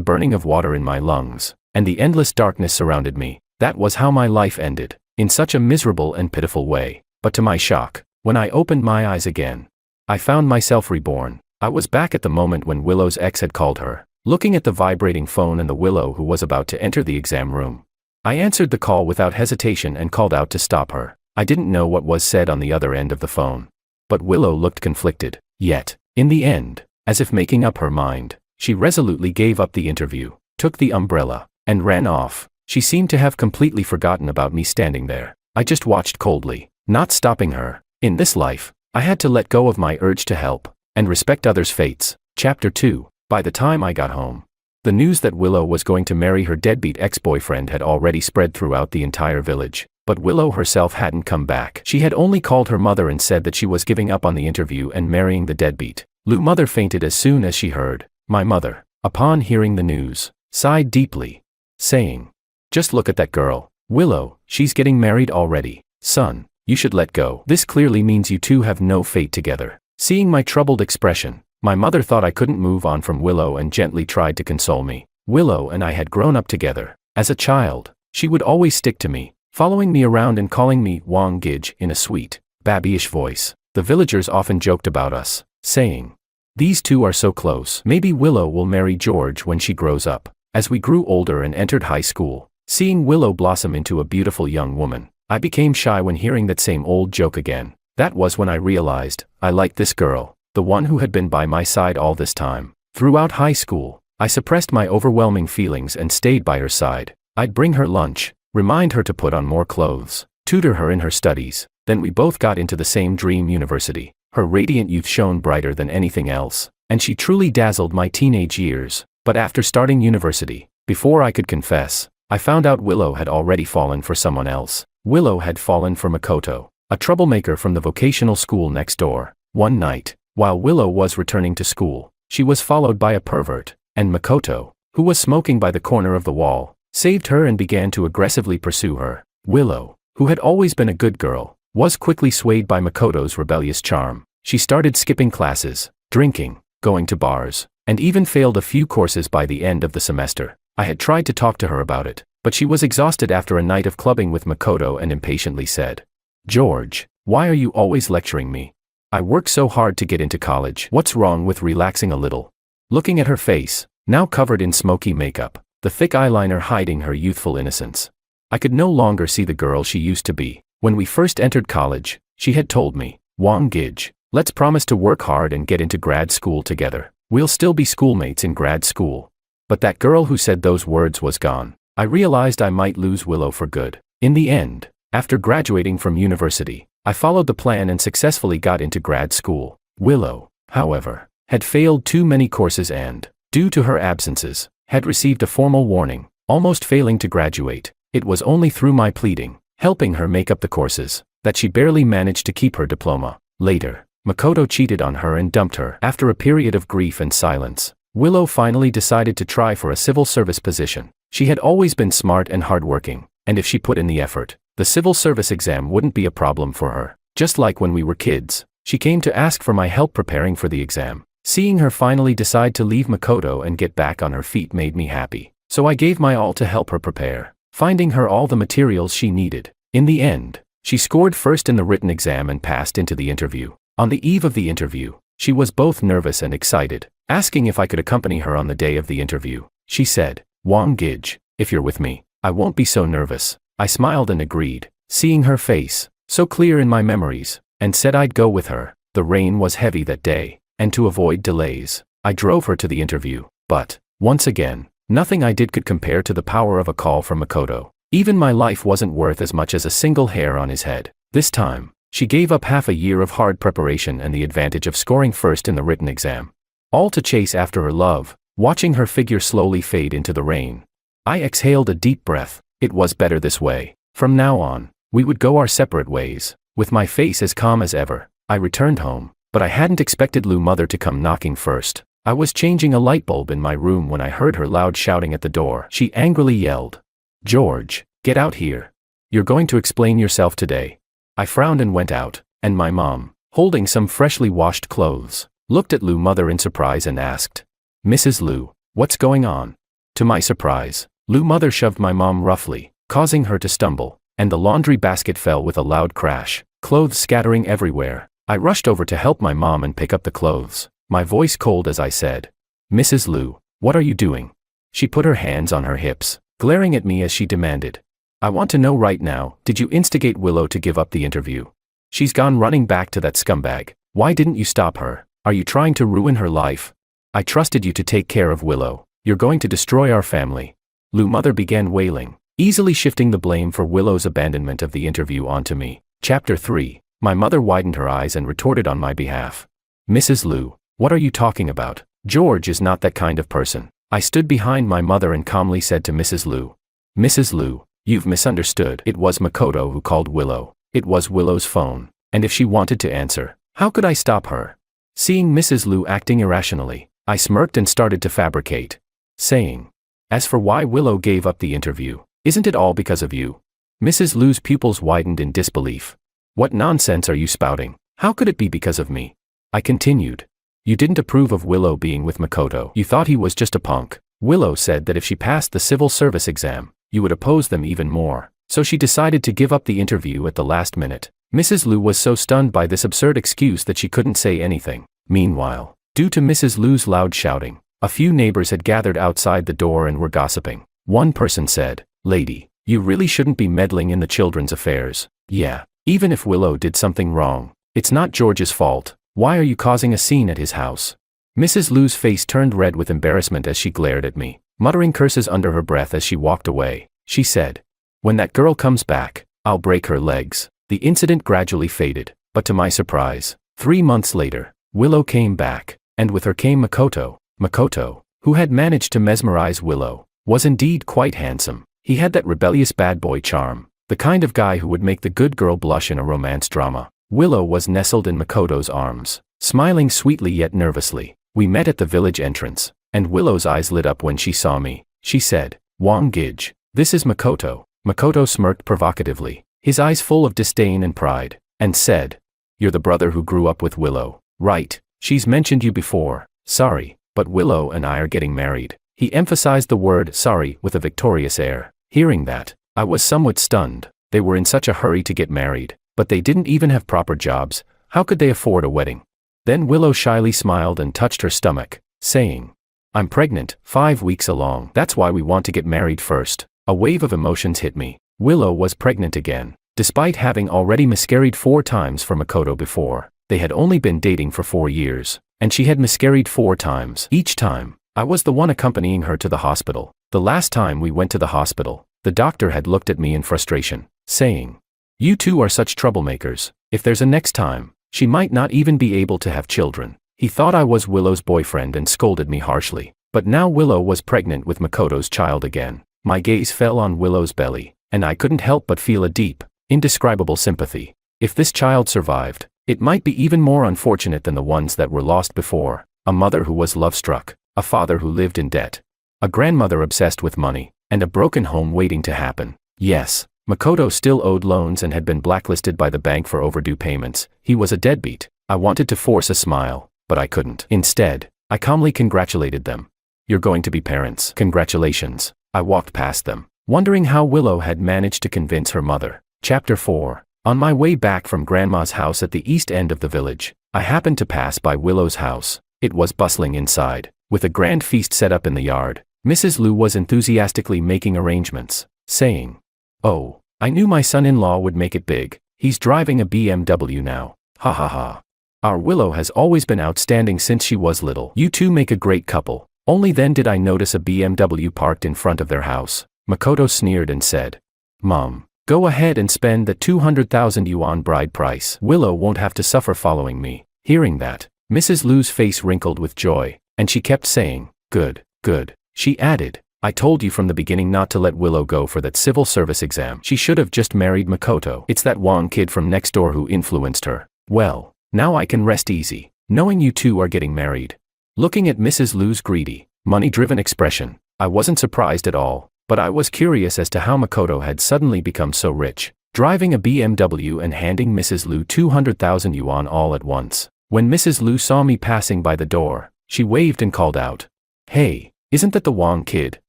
burning of water in my lungs, and the endless darkness surrounded me. That was how my life ended, in such a miserable and pitiful way. But to my shock, when I opened my eyes again, I found myself reborn. I was back at the moment when Willow's ex had called her, looking at the vibrating phone and the Willow who was about to enter the exam room. I answered the call without hesitation and called out to stop her. I didn't know what was said on the other end of the phone. But Willow looked conflicted. Yet, in the end, as if making up her mind, she resolutely gave up the interview, took the umbrella, and ran off. She seemed to have completely forgotten about me standing there. I just watched coldly, not stopping her. In this life, I had to let go of my urge to help, and respect others' fates. Chapter 2. By the time I got home, the news that Willow was going to marry her deadbeat ex-boyfriend had already spread throughout the entire village. But Willow herself hadn't come back. She had only called her mother and said that she was giving up on the interview and marrying the deadbeat. Lou's mother fainted as soon as she heard. My mother, upon hearing the news, sighed deeply, saying, "Just look at that girl, Willow, she's getting married already. Son, you should let go. This clearly means you two have no fate together." Seeing my troubled expression, my mother thought I couldn't move on from Willow and gently tried to console me. Willow and I had grown up together. As a child, she would always stick to me, following me around and calling me Wang Gij in a sweet, babyish voice. The villagers often joked about us, saying, "These two are so close. Maybe Willow will marry George when she grows up." As we grew older and entered high school, seeing Willow blossom into a beautiful young woman, I became shy when hearing that same old joke again. That was when I realized, I liked this girl, the one who had been by my side all this time. Throughout high school, I suppressed my overwhelming feelings and stayed by her side. I'd bring her lunch, remind her to put on more clothes, tutor her in her studies. Then we both got into the same dream university. Her radiant youth shone brighter than anything else, and she truly dazzled my teenage years. But after starting university, before I could confess, I found out Willow had already fallen for someone else. Willow had fallen for Makoto. a troublemaker from the vocational school next door. One night, while Willow was returning to school, she was followed by a pervert, and Makoto, who was smoking by the corner of the wall, saved her and began to aggressively pursue her. Willow, who had always been a good girl, was quickly swayed by Makoto's rebellious charm. She started skipping classes, drinking, going to bars, and even failed a few courses by the end of the semester. I had tried to talk to her about it, but she was exhausted after a night of clubbing with Makoto and impatiently said, "George, why are you always lecturing me? I work so hard to get into college. What's wrong with relaxing a little?" Looking at her face, now covered in smoky makeup, the thick eyeliner hiding her youthful innocence, I could no longer see the girl she used to be. When we first entered college, she had told me, "Wang Gij, let's promise to work hard and get into grad school together. We'll still be schoolmates in grad school." But that girl who said those words was gone. I realized I might lose Willow for good. In the end, after graduating from university, I followed the plan and successfully got into grad school. Willow, however, had failed too many courses and, due to her absences, had received a formal warning, almost failing to graduate. It was only through my pleading, helping her make up the courses, that she barely managed to keep her diploma. Later, Makoto cheated on her and dumped her. After a period of grief and silence, Willow finally decided to try for a civil service position. She had always been smart and hardworking, and if she put in the effort, the civil service exam wouldn't be a problem for her. Just like when we were kids, she came to ask for my help preparing for the exam. Seeing her finally decide to leave Makoto and get back on her feet made me happy, so I gave my all to help her prepare, finding her all the materials she needed. In the end, she scored first in the written exam and passed into the interview. On the eve of the interview, she was both nervous and excited, asking if I could accompany her on the day of the interview. She said, "Wang Gij, if you're with me, I won't be so nervous." I smiled and agreed, seeing her face, so clear in my memories, and said I'd go with her. The rain was heavy that day, and to avoid delays, I drove her to the interview. But, once again, nothing I did could compare to the power of a call from Makoto. Even my life wasn't worth as much as a single hair on his head. This time, she gave up half a year of hard preparation and the advantage of scoring first in the written exam, all to chase after her love. Watching her figure slowly fade into the rain, I exhaled a deep breath. It was better this way. From now on, we would go our separate ways. With my face as calm as ever, I returned home, but I hadn't expected Lu's mother to come knocking first. I was changing a light bulb in my room when I heard her loud shouting at the door. She angrily yelled, "George, get out here. You're going to explain yourself today." I frowned and went out, and my mom, holding some freshly washed clothes, looked at Lu's mother in surprise and asked, "Mrs. Lu, what's going on?" To my surprise, Lu's mother shoved my mom roughly, causing her to stumble, and the laundry basket fell with a loud crash, clothes scattering everywhere. I rushed over to help my mom and pick up the clothes, my voice cold as I said, "Mrs. Lu, what are you doing?" She put her hands on her hips, glaring at me as she demanded, "I want to know right now, did you instigate Willow to give up the interview? She's gone running back to that scumbag. Why didn't you stop her? Are you trying to ruin her life? I trusted you to take care of Willow. You're going to destroy our family." Lu's mother began wailing, easily shifting the blame for Willow's abandonment of the interview onto me. Chapter 3. My mother widened her eyes and retorted on my behalf. "Mrs. Lu, what are you talking about? George is not that kind of person." I stood behind my mother and calmly said to Mrs. Lu, "Mrs. Lu, you've misunderstood. It was Makoto who called Willow. It was Willow's phone, and if she wanted to answer, how could I stop her?" Seeing Mrs. Lu acting irrationally, I smirked and started to fabricate, saying, "As for why Willow gave up the interview, isn't it all because of you?" Mrs. Lu's pupils widened in disbelief. "What nonsense are you spouting? How could it be because of me?" I continued. "You didn't approve of Willow being with Makoto. You thought he was just a punk. Willow said that if she passed the civil service exam, you would oppose them even more, so she decided to give up the interview at the last minute." Mrs. Lu was so stunned by this absurd excuse that she couldn't say anything. Meanwhile, due to Mrs. Lu's loud shouting, a few neighbors had gathered outside the door and were gossiping. One person said, "Lady, you really shouldn't be meddling in the children's affairs. Yeah, even if Willow did something wrong, it's not George's fault. Why are you causing a scene at his house?" Mrs. Lu's face turned red with embarrassment as she glared at me, muttering curses under her breath as she walked away. She said, "When that girl comes back, I'll break her legs." The incident gradually faded, but to my surprise, 3 months later, Willow came back, and with her came Makoto. Makoto, who had managed to mesmerize Willow, was indeed quite handsome. He had that rebellious bad boy charm, The kind of guy who would make the good girl blush in a romance drama. Willow was nestled in Makoto's arms, smiling sweetly yet nervously. We met at the village entrance, and Willow's eyes lit up when she saw me. She said, "Wang Gij, this is Makoto." Makoto smirked provocatively, his eyes full of disdain and pride, and said, "You're the brother who grew up with Willow, right? She's mentioned you before. Sorry, but Willow and I are getting married." He emphasized the word sorry with a victorious air. Hearing that, I was somewhat stunned. They were in such a hurry to get married, but they didn't even have proper jobs. How could they afford a wedding? Then Willow shyly smiled and touched her stomach, saying, "I'm pregnant, 5 weeks along. That's why we want to get married first." A wave of emotions hit me. Willow was pregnant again. Despite having already miscarried 4 times for Makoto before, they had only been dating for 4 years, and she had miscarried 4 times. Each time, I was the one accompanying her to the hospital. The last time we went to the hospital, the doctor had looked at me in frustration, saying, "You two are such troublemakers. If there's a next time, she might not even be able to have children." He thought I was Willow's boyfriend and scolded me harshly. But now Willow was pregnant with Makoto's child again. My gaze fell on Willow's belly, and I couldn't help but feel a deep, indescribable sympathy. If this child survived, it might be even more unfortunate than the ones that were lost before. A mother who was love-struck, a father who lived in debt, a grandmother obsessed with money, and a broken home waiting to happen. Yes, Makoto still owed loans and had been blacklisted by the bank for overdue payments. He was a deadbeat. I wanted to force a smile, but I couldn't. Instead, I calmly congratulated them. "You're going to be parents. Congratulations." I walked past them, wondering how Willow had managed to convince her mother. Chapter 4. On my way back from Grandma's house at the east end of the village, I happened to pass by Willow's house. It was bustling inside, with a grand feast set up in the yard. Mrs. Liu was enthusiastically making arrangements, saying, "Oh, I knew my son-in-law would make it big. He's driving a BMW now. Ha ha ha. Our Willow has always been outstanding since she was little. You two make a great couple." Only then did I notice a BMW parked in front of their house. Makoto sneered and said, "Mom, go ahead and spend the 200,000 yuan bride price. Willow won't have to suffer following me." Hearing that, Mrs. Liu's face wrinkled with joy, and she kept saying, "Good, good." She added, "I told you from the beginning not to let Willow go for that civil service exam. She should have just married Makoto. It's that Wang kid from next door who influenced her. Well, now I can rest easy, knowing you two are getting married." Looking at Mrs. Liu's greedy, money-driven expression, I wasn't surprised at all, but I was curious as to how Makoto had suddenly become so rich, driving a BMW and handing Mrs. Liu 200,000 yuan all at once. When Mrs. Liu saw me passing by the door, she waved and called out, "Hey, isn't that the Wang kid?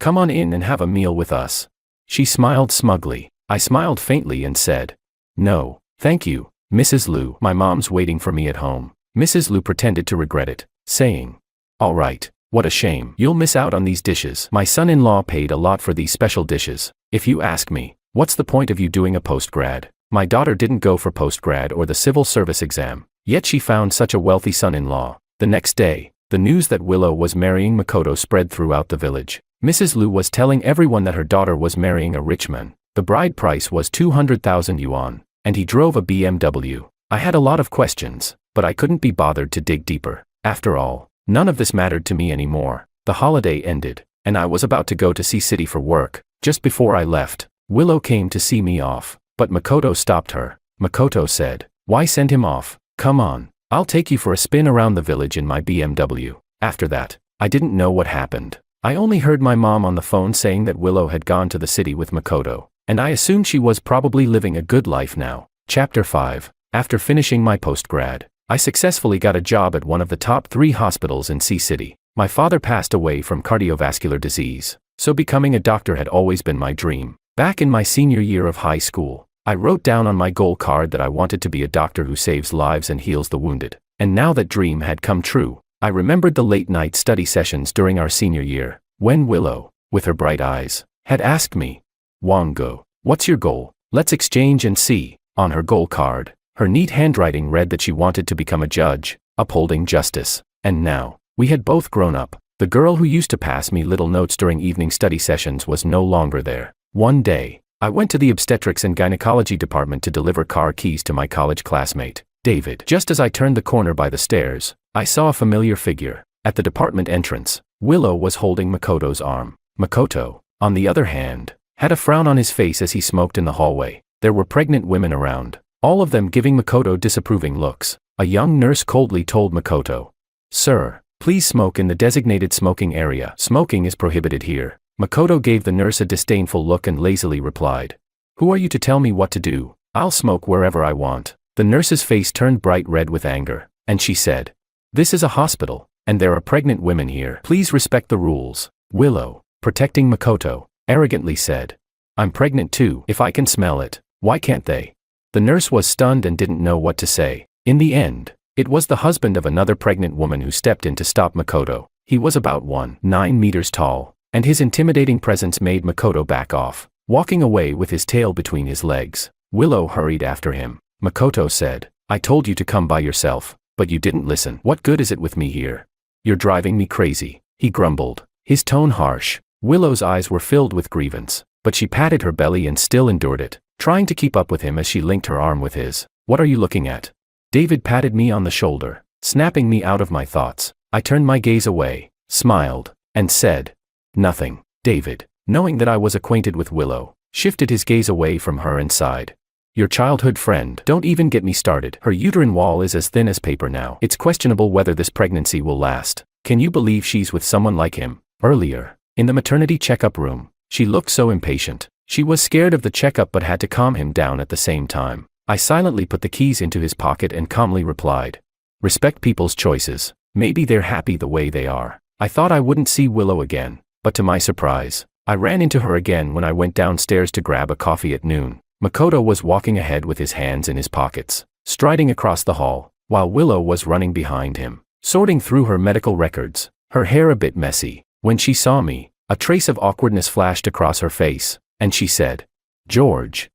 Come on in and have a meal with us." She smiled smugly. I smiled faintly and said, "No, thank you, Mrs. Liu. My mom's waiting for me at home." Mrs. Liu pretended to regret it, saying, "All right, what a shame. You'll miss out on these dishes. My son-in-law paid a lot for these special dishes. If you ask me, what's the point of you doing a postgrad? My daughter didn't go for postgrad or the civil service exam, yet she found such a wealthy son-in-law." The next day, the news that Willow was marrying Makoto spread throughout the village. Mrs. Liu was telling everyone that her daughter was marrying a rich man. The bride price was 200,000 yuan, and he drove a BMW. I had a lot of questions, but I couldn't be bothered to dig deeper. After all, none of this mattered to me anymore. The holiday ended, and I was about to go to C-City for work. Just before I left, Willow came to see me off, but Makoto stopped her. Makoto said, "Why send him off? Come on, I'll take you for a spin around the village in my BMW." After that, I didn't know what happened. I only heard my mom on the phone saying that Willow had gone to the city with Makoto, and I assumed she was probably living a good life now. Chapter 5. After finishing my postgrad, I successfully got a job at one of the top 3 hospitals in C-City. My father passed away from cardiovascular disease, so becoming a doctor had always been my dream. Back in my senior year of high school, I wrote down on my goal card that I wanted to be a doctor who saves lives and heals the wounded. And now that dream had come true. I remembered the late-night study sessions during our senior year, when Willow, with her bright eyes, had asked me, "Wango, what's your goal? Let's exchange and see." On her goal card, her neat handwriting read that she wanted to become a judge, upholding justice. And now, we had both grown up. The girl who used to pass me little notes during evening study sessions was no longer there. One day, I went to the obstetrics and gynecology department to deliver car keys to my college classmate, David. Just as I turned the corner by the stairs, I saw a familiar figure. At the department entrance, Willow was holding Makoto's arm. Makoto, on the other hand, had a frown on his face as he smoked in the hallway. There were pregnant women around, all of them giving Makoto disapproving looks. A young nurse coldly told Makoto, "Sir, please smoke in the designated smoking area. Smoking is prohibited here." Makoto gave the nurse a disdainful look and lazily replied, "Who are you to tell me what to do? I'll smoke wherever I want." The nurse's face turned bright red with anger, and she said, "This is a hospital, and there are pregnant women here. Please respect the rules." Willow, protecting Makoto, arrogantly said, "I'm pregnant too. If I can smell it, why can't they?" The nurse was stunned and didn't know what to say. In the end, it was the husband of another pregnant woman who stepped in to stop Makoto. He was about 1.9 meters tall, and his intimidating presence made Makoto back off, walking away with his tail between his legs. Willow hurried after him. Makoto said, "I told you to come by yourself, but you didn't listen. What good is it with me here? You're driving me crazy," he grumbled, his tone harsh. Willow's eyes were filled with grievance, but she patted her belly and still endured it, trying to keep up with him as she linked her arm with his. "What are you looking at?" David patted me on the shoulder, snapping me out of my thoughts. I turned my gaze away, smiled, and said, "Nothing." David, knowing that I was acquainted with Willow, shifted his gaze away from her and sighed. "Your childhood friend. Don't even get me started. Her uterine wall is as thin as paper now. It's questionable whether this pregnancy will last. Can you believe she's with someone like him?" Earlier, in the maternity checkup room, she looked so impatient. She was scared of the checkup but had to calm him down at the same time. I silently put the keys into his pocket and calmly replied, "Respect people's choices. Maybe they're happy the way they are." I thought I wouldn't see Willow again, but to my surprise, I ran into her again when I went downstairs to grab a coffee at noon. Makoto was walking ahead with his hands in his pockets, striding across the hall, while Willow was running behind him, sorting through her medical records, her hair a bit messy. When she saw me, a trace of awkwardness flashed across her face, and she said, "George,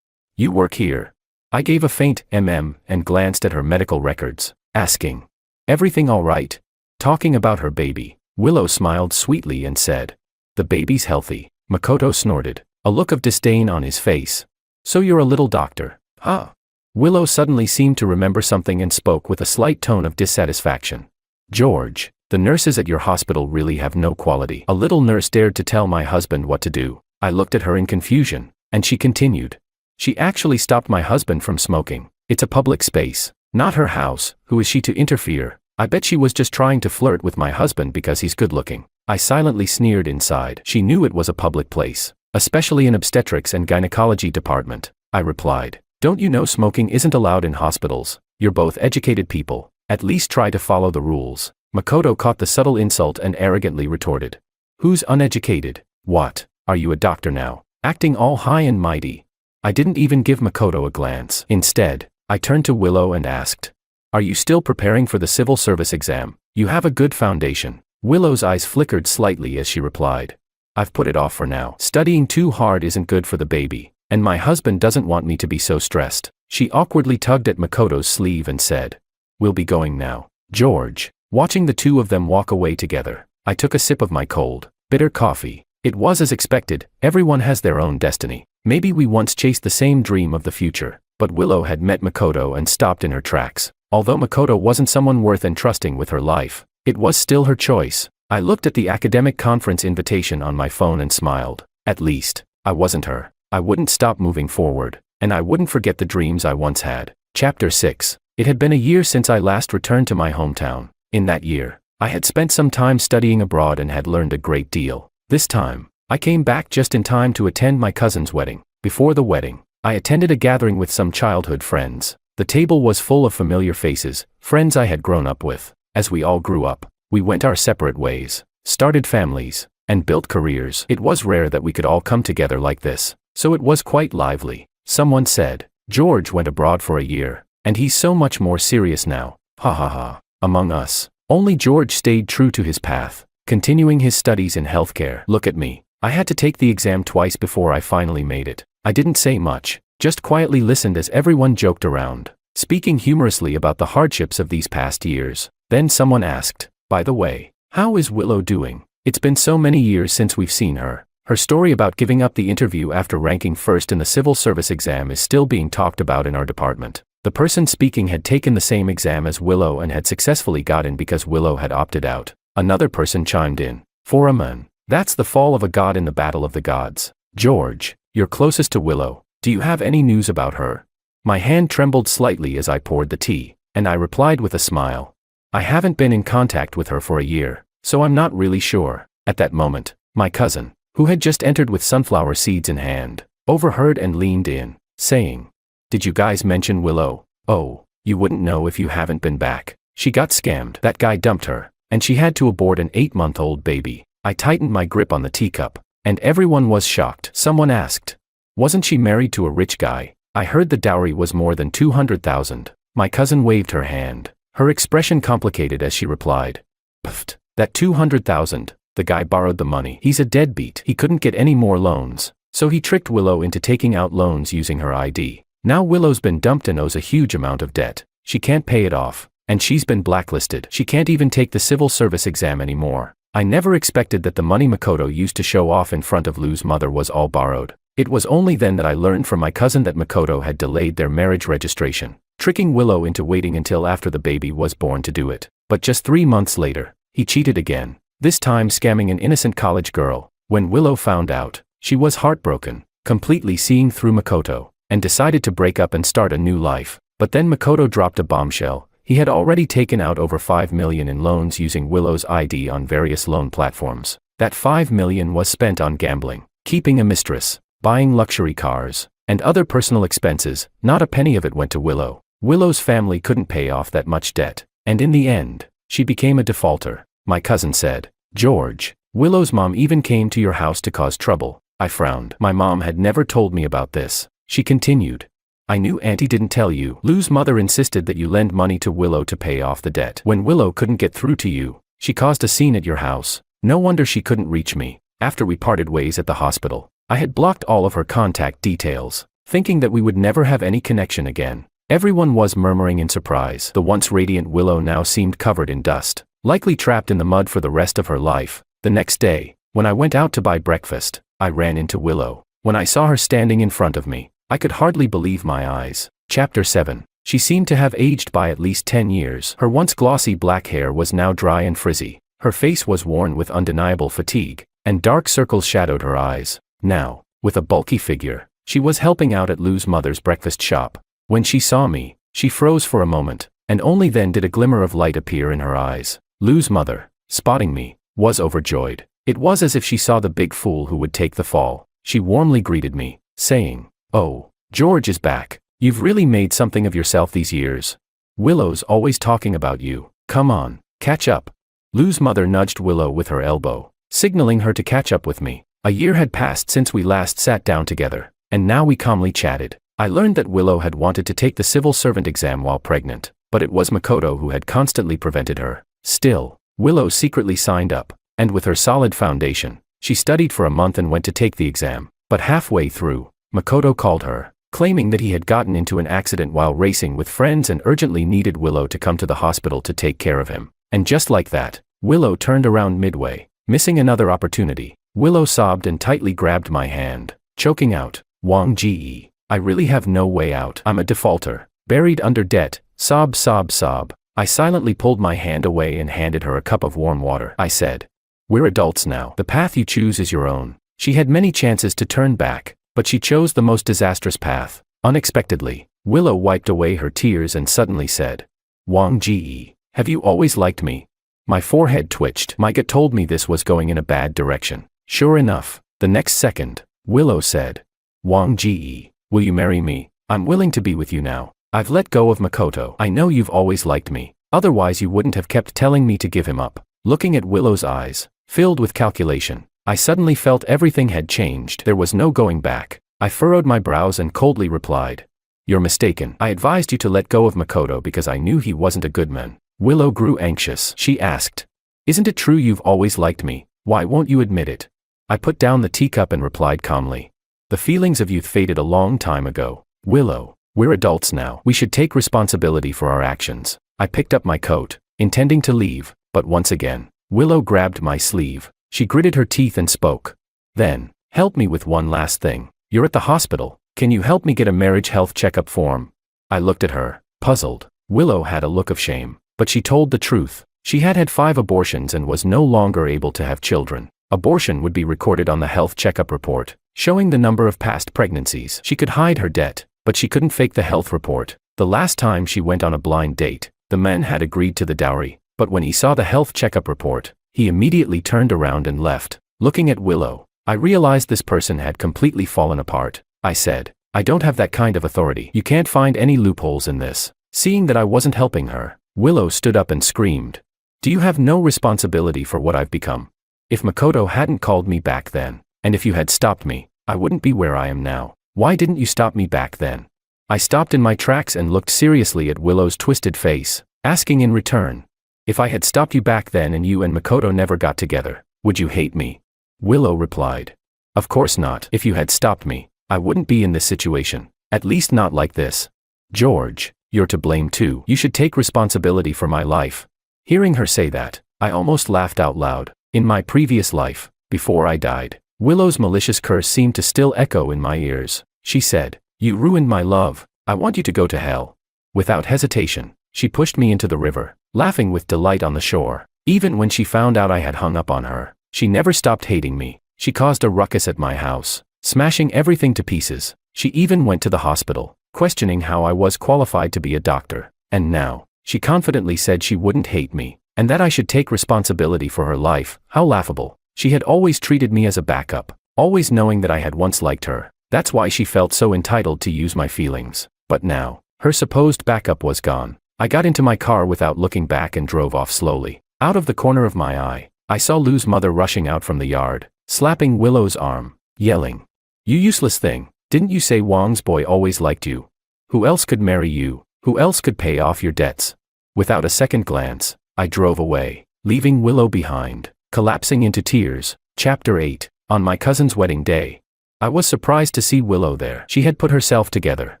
you work here?" I gave a faint and glanced at her medical records, asking, "Everything all right?" Talking about her baby, Willow smiled sweetly and said, "The baby's healthy." Makoto snorted, a look of disdain on his face. "So you're a little doctor, huh?" Willow suddenly seemed to remember something and spoke with a slight tone of dissatisfaction. "George, the nurses at your hospital really have no quality." A little nurse dared to tell my husband what to do. I looked at her in confusion, and she continued, "She actually stopped my husband from smoking. It's a public space, not her house. Who is she to interfere? I bet she was just trying to flirt with my husband because he's good looking." I silently sneered inside. She knew it was a public place, especially an obstetrics and gynecology department. I replied, "Don't you know smoking isn't allowed in hospitals? You're both educated people. At least try to follow the rules." Makoto caught the subtle insult and arrogantly retorted, "Who's uneducated? What, are you a doctor now? Acting all high and mighty." I didn't even give Makoto a glance. Instead, I turned to Willow and asked, "Are you still preparing for the civil service exam? You have a good foundation." Willow's eyes flickered slightly as she replied, "I've put it off for now. Studying too hard isn't good for the baby, and my husband doesn't want me to be so stressed." She awkwardly tugged at Makoto's sleeve and said, "We'll be going now, George." Watching the two of them walk away together, I took a sip of my cold, bitter coffee. It was as expected. Everyone has their own destiny. Maybe we once chased the same dream of the future, but Willow had met Makoto and stopped in her tracks. Although Makoto wasn't someone worth entrusting with her life, it was still her choice. I looked at the academic conference invitation on my phone and smiled. At least, I wasn't her. I wouldn't stop moving forward, and I wouldn't forget the dreams I once had. Chapter 6. It had been a year since I last returned to my hometown. In that year, I had spent some time studying abroad and had learned a great deal. This time, I came back just in time to attend my cousin's wedding. Before the wedding, I attended a gathering with some childhood friends. The table was full of familiar faces, friends I had grown up with. As we all grew up, we went our separate ways, started families, and built careers. It was rare that we could all come together like this, so it was quite lively. Someone said, "George went abroad for a year, and he's so much more serious now." Ha ha ha. Among us, only George stayed true to his path, continuing his studies in healthcare. Look at me. I had to take the exam twice before I finally made it. I didn't say much, just quietly listened as everyone joked around, speaking humorously about the hardships of these past years. Then someone asked, "By the way, how is Willow doing? It's been so many years since we've seen her." Her story about giving up the interview after ranking first in the civil service exam is still being talked about in our department. The person speaking had taken the same exam as Willow and had successfully got in because Willow had opted out. Another person chimed in, "For a man, that's the fall of a god in the battle of the gods." George, you're closest to Willow. Do you have any news about her? My hand trembled slightly as I poured the tea, and I replied with a smile. I haven't been in contact with her for a year, so I'm not really sure. At that moment, my cousin, who had just entered with sunflower seeds in hand, overheard and leaned in, saying, "Did you guys mention Willow? Oh, you wouldn't know if you haven't been back. She got scammed. That guy dumped her, and she had to abort an 8-month-old baby." I tightened my grip on the teacup, and everyone was shocked. Someone asked, "Wasn't she married to a rich guy?" I heard the dowry was more than 200,000. My cousin waved her hand, her expression complicated as she replied, "Pfft, that 200,000, the guy borrowed the money. He's a deadbeat. He couldn't get any more loans, so he tricked Willow into taking out loans using her ID. Now Willow's been dumped and owes a huge amount of debt. She can't pay it off, and she's been blacklisted. She can't even take the civil service exam anymore." I never expected that the money Makoto used to show off in front of Lou's mother was all borrowed. It was only then that I learned from my cousin that Makoto had delayed their marriage registration, tricking Willow into waiting until after the baby was born to do it. But just 3 months later, he cheated again, this time scamming an innocent college girl. When Willow found out, she was heartbroken, completely seeing through Makoto, and decided to break up and start a new life. But then Makoto dropped a bombshell. He had already taken out over 5 million in loans using Willow's ID on various loan platforms. That 5 million was spent on gambling, keeping a mistress, buying luxury cars, and other personal expenses. Not a penny of it went to Willow. Willow's family couldn't pay off that much debt, and in the end, she became a defaulter. My cousin said, "George, Willow's mom even came to your house to cause trouble." I frowned. My mom had never told me about this. She continued, "I knew Auntie didn't tell you. Lou's mother insisted that you lend money to Willow to pay off the debt. When Willow couldn't get through to you, she caused a scene at your house. No wonder she couldn't reach me. After we parted ways at the hospital, I had blocked all of her contact details, thinking that we would never have any connection again." Everyone was murmuring in surprise. The once radiant Willow now seemed covered in dust, likely trapped in the mud for the rest of her life. The next day, when I went out to buy breakfast, I ran into Willow. When I saw her standing in front of me, I could hardly believe my eyes. Chapter 7. She seemed to have aged by at least 10 years. Her once glossy black hair was now dry and frizzy. Her face was worn with undeniable fatigue, and dark circles shadowed her eyes. Now, with a bulky figure, she was helping out at Lou's mother's breakfast shop. When she saw me, she froze for a moment, and only then did a glimmer of light appear in her eyes. Lou's mother, spotting me, was overjoyed. It was as if she saw the big fool who would take the fall. She warmly greeted me, saying, "Oh, George is back. You've really made something of yourself these years. Willow's always talking about you. Come on, catch up." Lou's mother nudged Willow with her elbow, signaling her to catch up with me. A year had passed since we last sat down together, and now we calmly chatted. I learned that Willow had wanted to take the civil servant exam while pregnant, but it was Makoto who had constantly prevented her. Still, Willow secretly signed up, and with her solid foundation, she studied for a month and went to take the exam. But halfway through, Makoto called her, claiming that he had gotten into an accident while racing with friends and urgently needed Willow to come to the hospital to take care of him. And just like that, Willow turned around midway, missing another opportunity. Willow sobbed and tightly grabbed my hand, choking out, "Wang Ji, I really have no way out. I'm a defaulter, buried under debt." Sob, sob, sob. I silently pulled my hand away and handed her a cup of warm water. I said, "We're adults now. The path you choose is your own." She had many chances to turn back, but she chose the most disastrous path. Unexpectedly, Willow wiped away her tears and suddenly said, "Wang Ji, have you always liked me?" My forehead twitched. My gut told me this was going in a bad direction. Sure enough, the next second, Willow said, "Wang Ji, will you marry me? I'm willing to be with you now. I've let go of Makoto. I know you've always liked me, otherwise you wouldn't have kept telling me to give him up." Looking at Willow's eyes, filled with calculation, I suddenly felt everything had changed. There was no going back. I furrowed my brows and coldly replied, "You're mistaken. I advised you to let go of Makoto because I knew he wasn't a good man." Willow grew anxious. She asked, "Isn't it true you've always liked me? Why won't you admit it?" I put down the teacup and replied calmly, "The feelings of youth faded a long time ago. Willow, we're adults now. We should take responsibility for our actions." I picked up my coat, intending to leave, but once again, Willow grabbed my sleeve. She gritted her teeth and spoke. "Then, help me with one last thing. You're at the hospital. Can you help me get a marriage health checkup form?" I looked at her, puzzled. Willow had a look of shame, but she told the truth. She had had 5 abortions and was no longer able to have children. Abortion would be recorded on the health checkup report. showing the number of past pregnancies. She could hide her debt, but she couldn't fake the health report. The last time she went on a blind date, the man had agreed to the dowry, but when he saw the health checkup report, he immediately turned around and left. Looking at Willow, I realized this person had completely fallen apart. I said, "I don't have that kind of authority. You can't find any loopholes in this." Seeing that I wasn't helping her, Willow stood up and screamed, "Do you have no responsibility for what I've become? If Makoto hadn't called me back then, and if you had stopped me, I wouldn't be where I am now. Why didn't you stop me back then?" I stopped in my tracks and looked seriously at Willow's twisted face, asking in return, "If I had stopped you back then and you and Makoto never got together, would you hate me?" Willow replied, "Of course not. If you had stopped me, I wouldn't be in this situation. At least not like this. George, you're to blame too. You should take responsibility for my life." Hearing her say that, I almost laughed out loud. In my previous life, before I died, Willow's malicious curse seemed to still echo in my ears. She said, "You ruined my love. I want you to go to hell." Without hesitation, she pushed me into the river, laughing with delight on the shore. Even when she found out I had hung up on her, she never stopped hating me. She caused a ruckus at my house, smashing everything to pieces. She even went to the hospital, questioning how I was qualified to be a doctor. And now, she confidently said she wouldn't hate me, and that I should take responsibility for her life. How laughable. She had always treated me as a backup, always knowing that I had once liked her. That's why she felt so entitled to use my feelings. But now, her supposed backup was gone. I got into my car without looking back and drove off slowly. Out of the corner of my eye, I saw Lou's mother rushing out from the yard, slapping Willow's arm, yelling, "You useless thing. Didn't you say Wang's boy always liked you? Who else could marry you? Who else could pay off your debts?" Without a second glance, I drove away, leaving Willow behind, collapsing into tears. Chapter 8. On my cousin's wedding day. I was surprised to see Willow there. She had put herself together,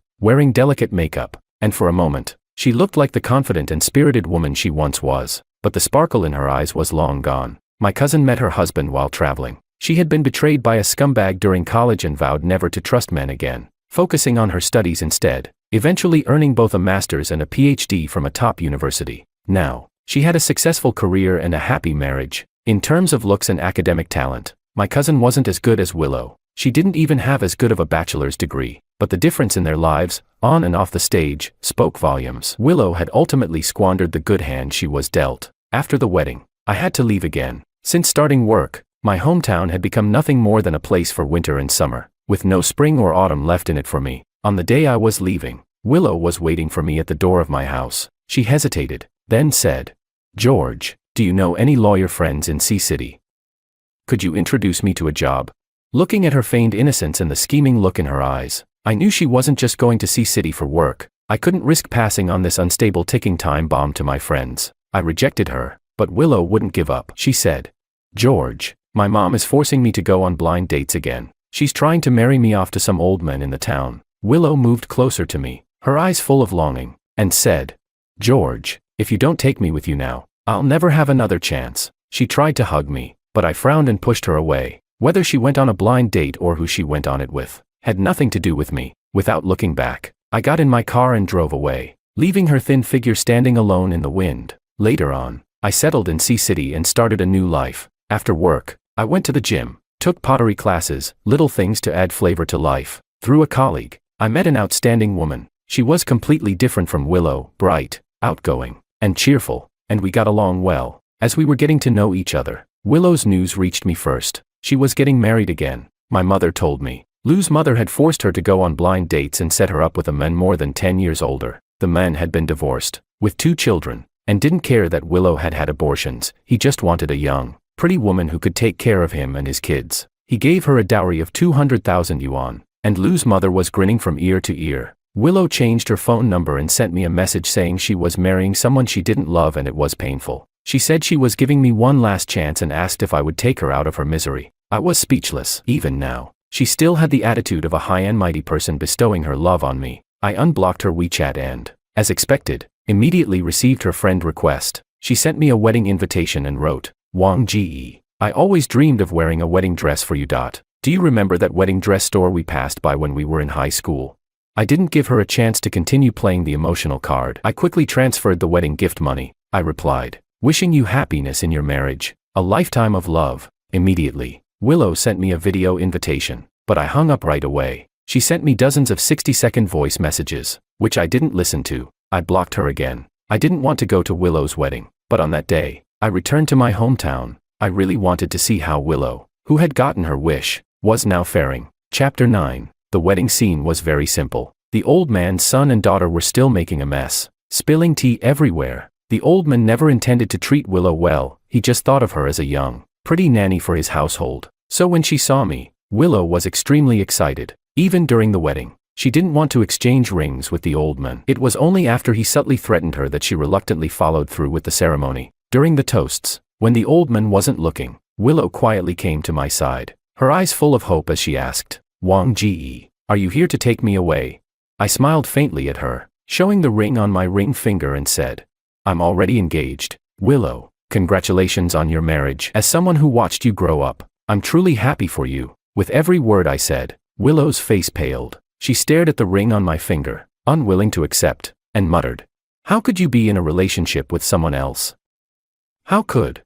wearing delicate makeup, and for a moment, she looked like the confident and spirited woman she once was, but the sparkle in her eyes was long gone. My cousin met her husband while traveling. She had been betrayed by a scumbag during college and vowed never to trust men again, focusing on her studies instead, eventually earning both a master's and a PhD from a top university. Now, she had a successful career and a happy marriage. In terms of looks and academic talent, my cousin wasn't as good as Willow. She didn't even have as good of a bachelor's degree, but the difference in their lives, on and off the stage, spoke volumes. Willow had ultimately squandered the good hand she was dealt. After the wedding, I had to leave again. Since starting work, my hometown had become nothing more than a place for winter and summer, with no spring or autumn left in it for me. On the day I was leaving, Willow was waiting for me at the door of my house. She hesitated, then said, "George, do you know any lawyer friends in C-City? Could you introduce me to a job?" Looking at her feigned innocence and the scheming look in her eyes, I knew she wasn't just going to C-City for work. I couldn't risk passing on this unstable ticking time bomb to my friends. I rejected her, but Willow wouldn't give up. She said, "George, my mom is forcing me to go on blind dates again. She's trying to marry me off to some old men in the town." Willow moved closer to me, her eyes full of longing, and said, "George, if you don't take me with you now, I'll never have another chance." She tried to hug me, but I frowned and pushed her away. Whether she went on a blind date or who she went on it with, had nothing to do with me. Without looking back, I got in my car and drove away, leaving her thin figure standing alone in the wind. Later on, I settled in C-City and started a new life. After work, I went to the gym, took pottery classes, little things to add flavor to life. Through a colleague, I met an outstanding woman. She was completely different from Willow, bright, outgoing, and cheerful, and we got along well. As we were getting to know each other, Willow's news reached me first. She was getting married again. My mother told me. Lou's mother had forced her to go on blind dates and set her up with a man more than 10 years older. The man had been divorced, with 2 children, and didn't care that Willow had had abortions. He just wanted a young, pretty woman who could take care of him and his kids. He gave her a dowry of 200,000 yuan, and Lou's mother was grinning from ear to ear. Willow changed her phone number and sent me a message saying she was marrying someone she didn't love and it was painful. She said she was giving me one last chance and asked if I would take her out of her misery. I was speechless. Even now, she still had the attitude of a high and mighty person bestowing her love on me. I unblocked her WeChat and, as expected, immediately received her friend request. She sent me a wedding invitation and wrote, "Wang Ji, I always dreamed of wearing a wedding dress for you. Do you remember that wedding dress store we passed by when we were in high school?" I didn't give her a chance to continue playing the emotional card. I quickly transferred the wedding gift money. I replied, "Wishing you happiness in your marriage, a lifetime of love." Immediately, Willow sent me a video invitation. but I hung up right away. She sent me dozens of 60-second voice messages, which I didn't listen to. I blocked her again. I didn't want to go to Willow's wedding, but on that day, I returned to my hometown. I really wanted to see how Willow, who had gotten her wish, was now faring. Chapter 9. The wedding scene was very simple. The old man's son and daughter were still making a mess, spilling tea everywhere. The old man never intended to treat Willow well, he just thought of her as a young, pretty nanny for his household. So when she saw me, Willow was extremely excited. Even during the wedding, she didn't want to exchange rings with the old man. It was only after he subtly threatened her that she reluctantly followed through with the ceremony. During the toasts, when the old man wasn't looking, Willow quietly came to my side, her eyes full of hope as she asked, "Wang Ji, are you here to take me away?" I smiled faintly at her, showing the ring on my ring finger and said, "I'm already engaged. Willow, congratulations on your marriage. As someone who watched you grow up, I'm truly happy for you." With every word I said, Willow's face paled. She stared at the ring on my finger, unwilling to accept, and muttered, "How could you be in a relationship with someone else? How could?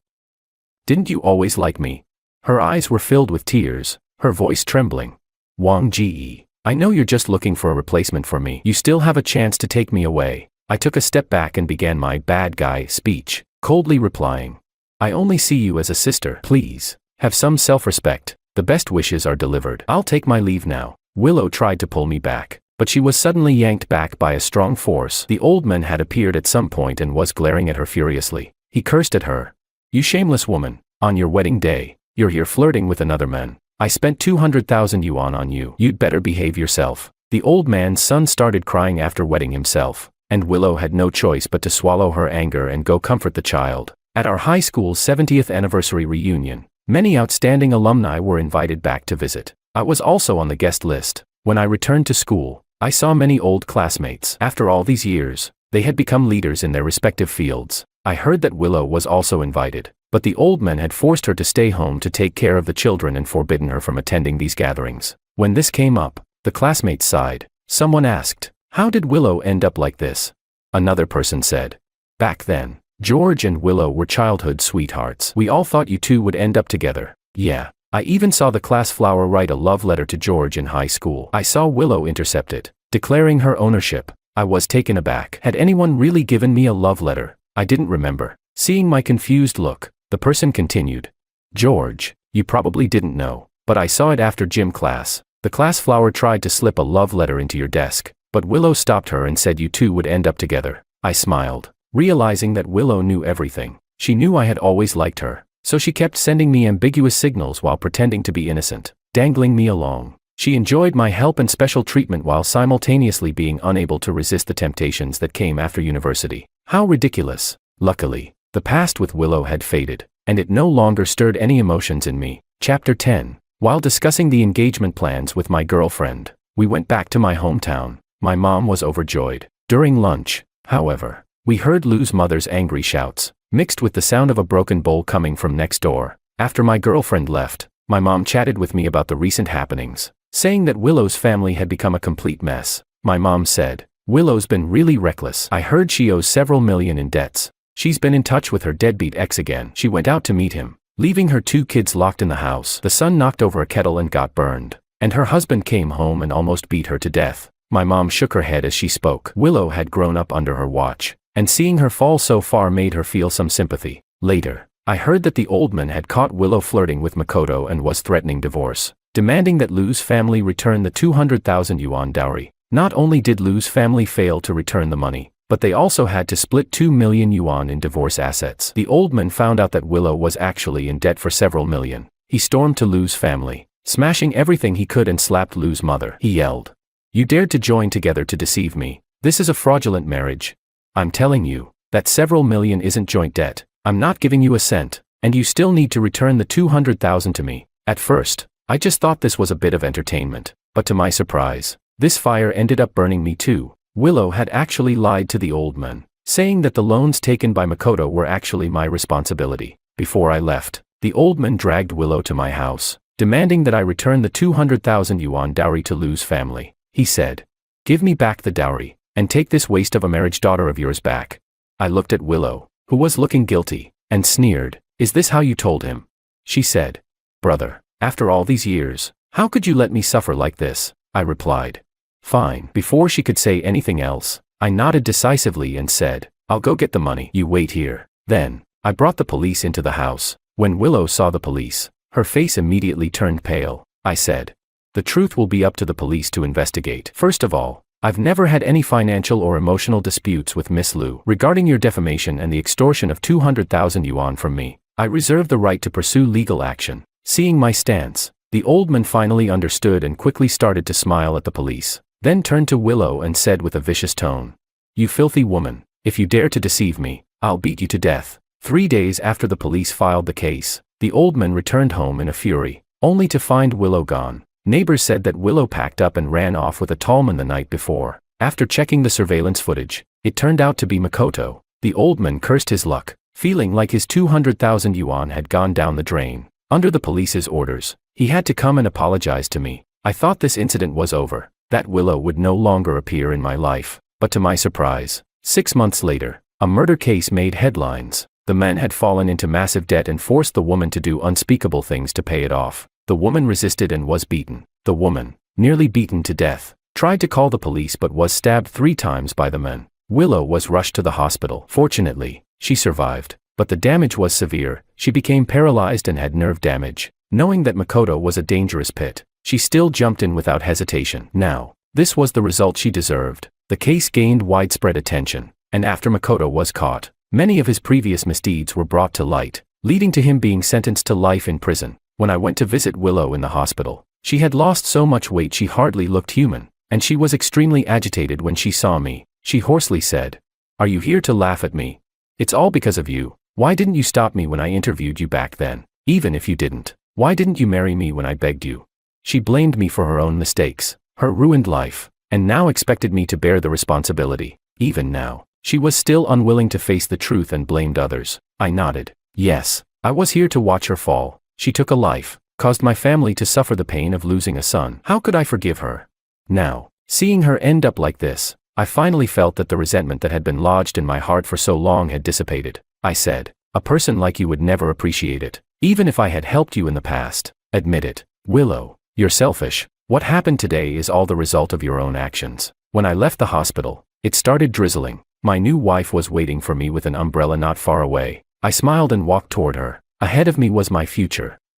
Didn't you always like me?" Her eyes were filled with tears, her voice trembling. "Wang Ji, I know you're just looking for a replacement for me. You still have a chance to take me away." I took a step back and began my bad guy speech, coldly replying, "I only see you as a sister. Please, have some self-respect. The best wishes are delivered. I'll take my leave now." Willow tried to pull me back, but she was suddenly yanked back by a strong force. The old man had appeared at some point and was glaring at her furiously. He cursed at her. "You shameless woman, on your wedding day, you're here flirting with another man. I spent 200,000 yuan on you. You'd better behave yourself." The old man's son started crying after wetting himself, and Willow had no choice but to swallow her anger and go comfort the child. At our high school's 70th anniversary reunion, many outstanding alumni were invited back to visit. I was also on the guest list. When I returned to school, I saw many old classmates. After all these years, they had become leaders in their respective fields. I heard that Willow was also invited, but the old man had forced her to stay home to take care of the children and forbidden her from attending these gatherings. When this came up, the classmates sighed. Someone asked, "How did Willow end up like this?" Another person said, "Back then, George and Willow were childhood sweethearts. We all thought you two would end up together." Yeah. I even saw the class flower write a love letter to George in high school. I saw Willow intercept it, declaring her ownership. I was taken aback. Had anyone really given me a love letter? I didn't remember. Seeing my confused look, the person continued, "George, you probably didn't know, but I saw it after gym class. The class flower tried to slip a love letter into your desk, but Willow stopped her and said you two would end up together." I smiled, realizing that Willow knew everything. She knew I had always liked her, so she kept sending me ambiguous signals while pretending to be innocent, dangling me along. She enjoyed my help and special treatment while simultaneously being unable to resist the temptations that came after university. How ridiculous. Luckily, the past with Willow had faded, and it no longer stirred any emotions in me. Chapter 10. While discussing the engagement plans with my girlfriend, we went back to my hometown. My mom was overjoyed. During lunch, however, we heard Lou's mother's angry shouts, mixed with the sound of a broken bowl coming from next door. After my girlfriend left, my mom chatted with me about the recent happenings, saying that Willow's family had become a complete mess. My mom said, "Willow's been really reckless. I heard she owes several million in debts. She's been in touch with her deadbeat ex again. She went out to meet him, leaving her 2 kids locked in the house. The son knocked over a kettle and got burned, and her husband came home and almost beat her to death." My mom shook her head as she spoke. Willow had grown up under her watch, and seeing her fall so far made her feel some sympathy. Later, I heard that the old man had caught Willow flirting with Makoto and was threatening divorce, demanding that Lou's family return the 200,000 yuan dowry. Not only did Lou's family fail to return the money, but they also had to split 2 million yuan in divorce assets. The old man found out that Willow was actually in debt for several million. He stormed to Lou's family, smashing everything he could and slapped Lou's mother. He yelled, "You dared to join together to deceive me. This is a fraudulent marriage. I'm telling you, that several million isn't joint debt. I'm not giving you a cent, and you still need to return the 200,000 to me." At first, I just thought this was a bit of entertainment, but to my surprise, this fire ended up burning me too. Willow had actually lied to the old man, saying that the loans taken by Makoto were actually my responsibility. Before I left, the old man dragged Willow to my house, demanding that I return the 200,000 yuan dowry to Lou's family. He said, "Give me back the dowry, and take this waste of a marriage daughter of yours back." I looked at Willow, who was looking guilty, and sneered, "Is this how you told him?" She said, "Brother, after all these years, How could you let me suffer like this? I replied. Fine. Before she could say anything else, I nodded decisively and said, I'll go get the money. You wait here. Then, I brought the police into the house. When Willow saw the police, her face immediately turned pale. I said, the truth will be up to the police to investigate. First of all, I've never had any financial or emotional disputes with Miss Liu. Regarding your defamation and the extortion of 200,000 yuan from me, I reserve the right to pursue legal action. Seeing my stance, the old man finally understood and quickly started to smile at the police, then turned to Willow and said with a vicious tone, you filthy woman, if you dare to deceive me, I'll beat you to death. 3 days after the police filed the case, the old man returned home in a fury, only to find Willow gone. Neighbors said that Willow packed up and ran off with a tall man the night before. After checking the surveillance footage, it turned out to be Makoto. The old man cursed his luck, feeling like his 200,000 yuan had gone down the drain. Under the police's orders, he had to come and apologize to me. I thought this incident was over, that Willow would no longer appear in my life. But to my surprise, 6 months later, a murder case made headlines. The man had fallen into massive debt and forced the woman to do unspeakable things to pay it off. The woman resisted and was beaten. The woman, nearly beaten to death, tried to call the police but was stabbed 3 times by the man. Willow was rushed to the hospital. Fortunately, she survived, but the damage was severe. She became paralyzed and had nerve damage. Knowing that Makoto was a dangerous pit, she still jumped in without hesitation. Now, this was the result she deserved. The case gained widespread attention, and after Makoto was caught, many of his previous misdeeds were brought to light, leading to him being sentenced to life in prison. When I went to visit Willow in the hospital, she had lost so much weight she hardly looked human, and she was extremely agitated when she saw me. She hoarsely said, "Are you here to laugh at me? It's all because of you. Why didn't you stop me when I interviewed you back then? Even if you didn't, why didn't you marry me when I begged you?" She blamed me for her own mistakes, her ruined life, and now expected me to bear the responsibility. Even now, she was still unwilling to face the truth and blamed others. I nodded. Yes, I was here to watch her fall. She took a life, caused my family to suffer the pain of losing a son. How could I forgive her? Now, seeing her end up like this, I finally felt that the resentment that had been lodged in my heart for so long had dissipated. I said, a person like you would never appreciate it, even if I had helped you in the past. Admit it. Willow, you're selfish. What happened today is all the result of your own actions. When I left the hospital, it started drizzling. My new wife was waiting for me with an umbrella not far away. I smiled and walked toward her. Ahead of me was my future,